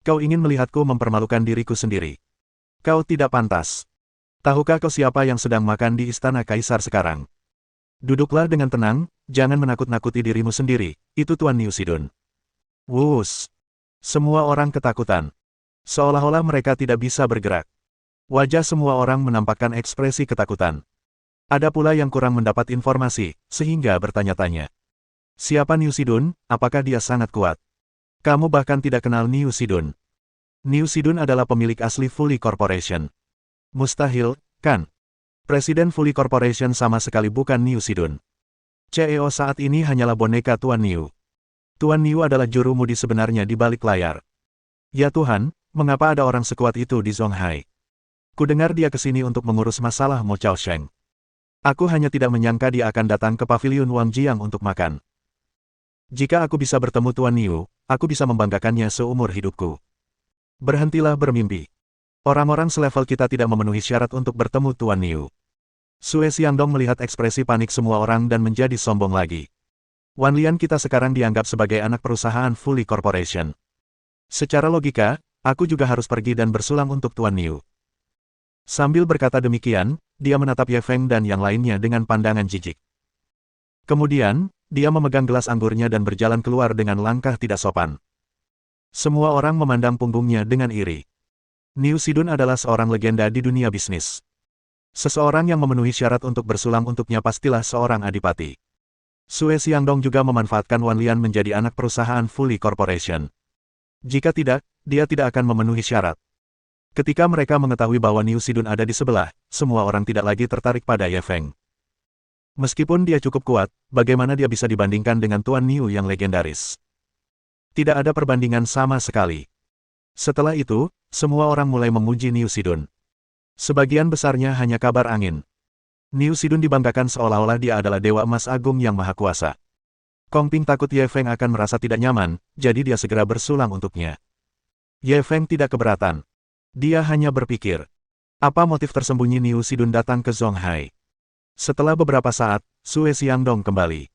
A: Kau ingin melihatku mempermalukan diriku sendiri. Kau tidak pantas. Tahukah kau siapa yang sedang makan di istana kaisar sekarang? Duduklah dengan tenang, jangan menakut-nakuti dirimu sendiri, itu Tuan Niu Sidun. Wus! Semua orang ketakutan. Seolah-olah mereka tidak bisa bergerak. Wajah semua orang menampakkan ekspresi ketakutan. Ada pula yang kurang mendapat informasi, sehingga bertanya-tanya. Siapa Niu Sidun, apakah dia sangat kuat? Kamu bahkan tidak kenal Niu Sidun. Niu Sidun adalah pemilik asli Fully Corporation. Mustahil, kan? Presiden Fully Corporation sama sekali bukan Niu Sidun. CEO saat ini hanyalah boneka Tuan Niu. Tuan Niu adalah juru mudi sebenarnya di balik layar. Ya Tuhan, mengapa ada orang sekuat itu di Zonghai? Kudengar dia ke sini untuk mengurus masalah Mo Chaosheng. Aku hanya tidak menyangka dia akan datang ke pavilion Wang Jiang untuk makan. Jika aku bisa bertemu Tuan Niu, aku bisa membanggakannya seumur hidupku. Berhentilah bermimpi. Orang-orang selevel kita tidak memenuhi syarat untuk bertemu Tuan Niu. Sue Xiangdong melihat ekspresi panik semua orang dan menjadi sombong lagi. Wan Lian kita sekarang dianggap sebagai anak perusahaan Fully Corporation. Secara logika, aku juga harus pergi dan bersulang untuk Tuan Niu. Sambil berkata demikian, dia menatap Ye Feng dan yang lainnya dengan pandangan jijik. Kemudian, dia memegang gelas anggurnya dan berjalan keluar dengan langkah tidak sopan. Semua orang memandang punggungnya dengan iri. Niu Sidun adalah seorang legenda di dunia bisnis. Seseorang yang memenuhi syarat untuk bersulang untuknya pastilah seorang adipati. Sue Xiangdong juga memanfaatkan Wan Lian menjadi anak perusahaan Fully Corporation. Jika tidak, dia tidak akan memenuhi syarat. Ketika mereka mengetahui bahwa Niu Sidun ada di sebelah, semua orang tidak lagi tertarik pada Ye Feng. Meskipun dia cukup kuat, bagaimana dia bisa dibandingkan dengan Tuan Niu yang legendaris? Tidak ada perbandingan sama sekali. Setelah itu, semua orang mulai memuji Niu Sidun. Sebagian besarnya hanya kabar angin. Niu Sidun dibanggakan seolah-olah dia adalah Dewa Emas Agung yang Maha Kuasa. Kong Ping takut Ye Feng akan merasa tidak nyaman, jadi dia segera bersulang untuknya. Ye Feng tidak keberatan. Dia hanya berpikir, apa motif tersembunyi Niu Sidun datang ke Zonghai? Setelah beberapa saat, Sue Xiangdong kembali.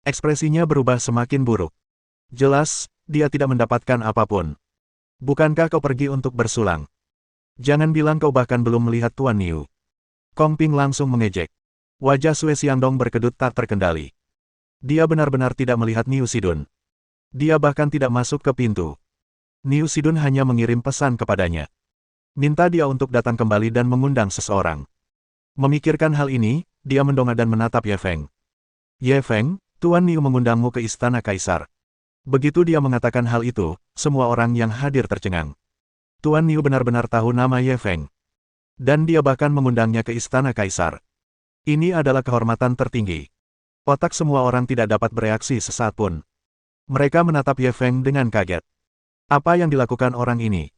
A: Ekspresinya berubah semakin buruk. Jelas, dia tidak mendapatkan apapun. Bukankah kau pergi untuk bersulang? Jangan bilang kau bahkan belum melihat Tuan Niu. Kong Ping langsung mengejek. Wajah Sue Xiangdong berkedut tak terkendali. Dia benar-benar tidak melihat Niu Sidun. Dia bahkan tidak masuk ke pintu. Niu Sidun hanya mengirim pesan kepadanya. Minta dia untuk datang kembali dan mengundang seseorang. Memikirkan hal ini, dia mendongak dan menatap Ye Feng. Ye Feng, Tuan Niu mengundangmu ke istana kaisar. Begitu dia mengatakan hal itu, semua orang yang hadir tercengang. Tuan Niu benar-benar tahu nama Ye Feng. Dan dia bahkan mengundangnya ke istana kaisar. Ini adalah kehormatan tertinggi. Otak semua orang tidak dapat bereaksi sesaat pun. Mereka menatap Ye Feng dengan kaget. Apa yang dilakukan orang ini?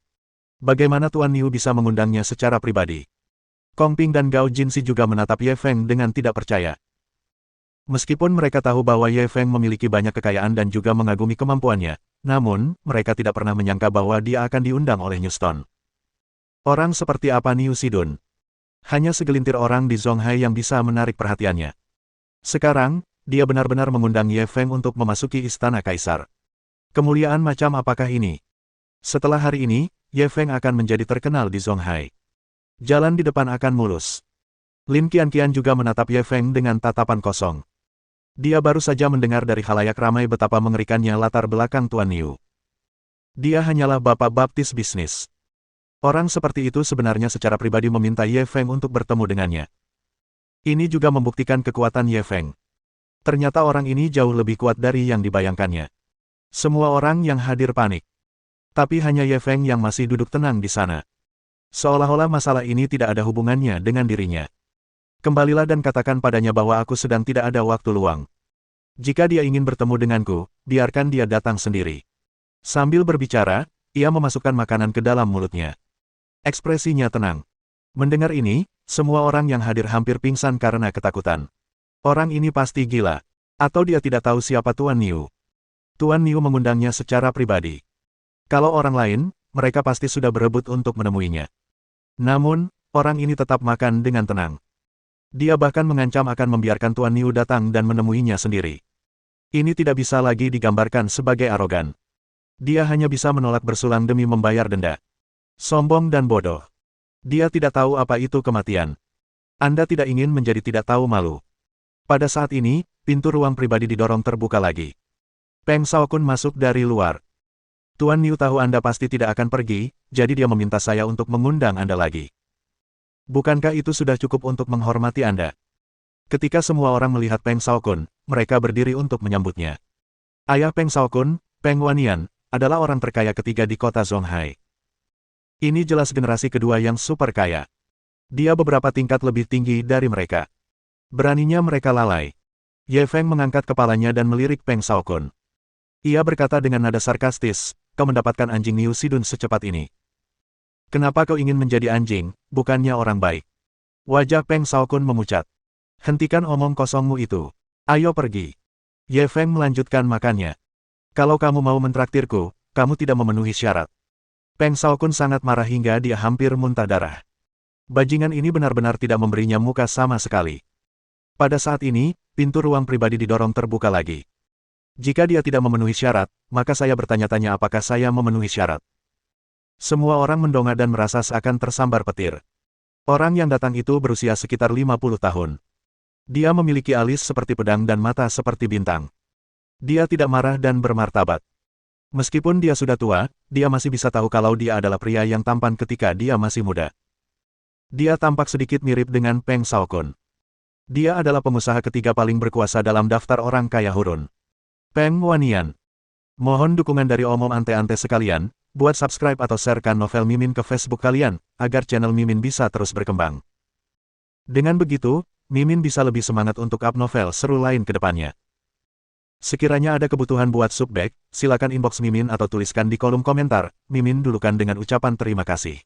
A: Bagaimana Tuan Niu bisa mengundangnya secara pribadi? Kong Ping dan Gao Jinsi juga menatap Ye Feng dengan tidak percaya. Meskipun mereka tahu bahwa Ye Feng memiliki banyak kekayaan dan juga mengagumi kemampuannya, namun, mereka tidak pernah menyangka bahwa dia akan diundang oleh Newstone. Orang seperti apa Niu Sidun? Hanya segelintir orang di Zonghai yang bisa menarik perhatiannya. Sekarang, dia benar-benar mengundang Ye Feng untuk memasuki istana kaisar. Kemuliaan macam apakah ini? Setelah hari ini, Ye Feng akan menjadi terkenal di Zonghai. Jalan di depan akan mulus. Lin Qianqian juga menatap Ye Feng dengan tatapan kosong. Dia baru saja mendengar dari khalayak ramai betapa mengerikannya latar belakang Tuan Niu. Dia hanyalah bapak baptis bisnis. Orang seperti itu sebenarnya secara pribadi meminta Ye Feng untuk bertemu dengannya. Ini juga membuktikan kekuatan Ye Feng. Ternyata orang ini jauh lebih kuat dari yang dibayangkannya. Semua orang yang hadir panik. Tapi hanya Ye Feng yang masih duduk tenang di sana. Seolah-olah masalah ini tidak ada hubungannya dengan dirinya. Kembalilah dan katakan padanya bahwa aku sedang tidak ada waktu luang. Jika dia ingin bertemu denganku, biarkan dia datang sendiri. Sambil berbicara, ia memasukkan makanan ke dalam mulutnya. Ekspresinya tenang. Mendengar ini, semua orang yang hadir hampir pingsan karena ketakutan. Orang ini pasti gila. Atau dia tidak tahu siapa Tuan Niu. Tuan Niu mengundangnya secara pribadi. Kalau orang lain, mereka pasti sudah berebut untuk menemuinya. Namun, orang ini tetap makan dengan tenang. Dia bahkan mengancam akan membiarkan Tuan Niu datang dan menemuinya sendiri. Ini tidak bisa lagi digambarkan sebagai arogan. Dia hanya bisa menolak bersulang demi membayar denda. Sombong dan bodoh. Dia tidak tahu apa itu kematian. Anda tidak ingin menjadi tidak tahu malu. Pada saat ini, pintu ruang pribadi didorong terbuka lagi. Peng Shaokun masuk dari luar. Tuan Niu tahu Anda pasti tidak akan pergi, jadi dia meminta saya untuk mengundang Anda lagi. Bukankah itu sudah cukup untuk menghormati Anda? Ketika semua orang melihat Peng Shaokun, mereka berdiri untuk menyambutnya. Ayah Peng Shaokun, Peng Wanian, adalah orang terkaya ketiga di kota Zonghai. Ini jelas generasi kedua yang super kaya. Dia beberapa tingkat lebih tinggi dari mereka. Beraninya mereka lalai. Ye Feng mengangkat kepalanya dan melirik Peng Shaokun. Ia berkata dengan nada sarkastis, kau mendapatkan anjing Niu Sidun secepat ini. Kenapa kau ingin menjadi anjing, bukannya orang baik? Wajah Peng Shaokun memucat. Hentikan omong kosongmu itu. Ayo pergi. Ye Feng melanjutkan makannya. Kalau kamu mau mentraktirku, kamu tidak memenuhi syarat. Peng Shaokun sangat marah hingga dia hampir muntah darah. Bajingan ini benar-benar tidak memberinya muka sama sekali. Pada saat ini, pintu ruang pribadi didorong terbuka lagi. Jika dia tidak memenuhi syarat, maka saya bertanya-tanya apakah saya memenuhi syarat. Semua orang mendongak dan merasa seakan tersambar petir. Orang yang datang itu berusia sekitar 50 tahun. Dia memiliki alis seperti pedang dan mata seperti bintang. Dia tidak marah dan bermartabat. Meskipun dia sudah tua, dia masih bisa tahu kalau dia adalah pria yang tampan ketika dia masih muda. Dia tampak sedikit mirip dengan Peng Shaokun. Dia adalah pengusaha ketiga paling berkuasa dalam daftar orang kaya Hurun. Peng Wanian. Mohon dukungan dari omom ante-ante sekalian. Buat subscribe atau sharekan novel Mimin ke Facebook kalian, agar channel Mimin bisa terus berkembang. Dengan begitu, Mimin bisa lebih semangat untuk up novel seru lain ke depannya. Sekiranya ada kebutuhan buat subback, silakan inbox Mimin atau tuliskan di kolom komentar, Mimin dulukan dengan ucapan terima kasih.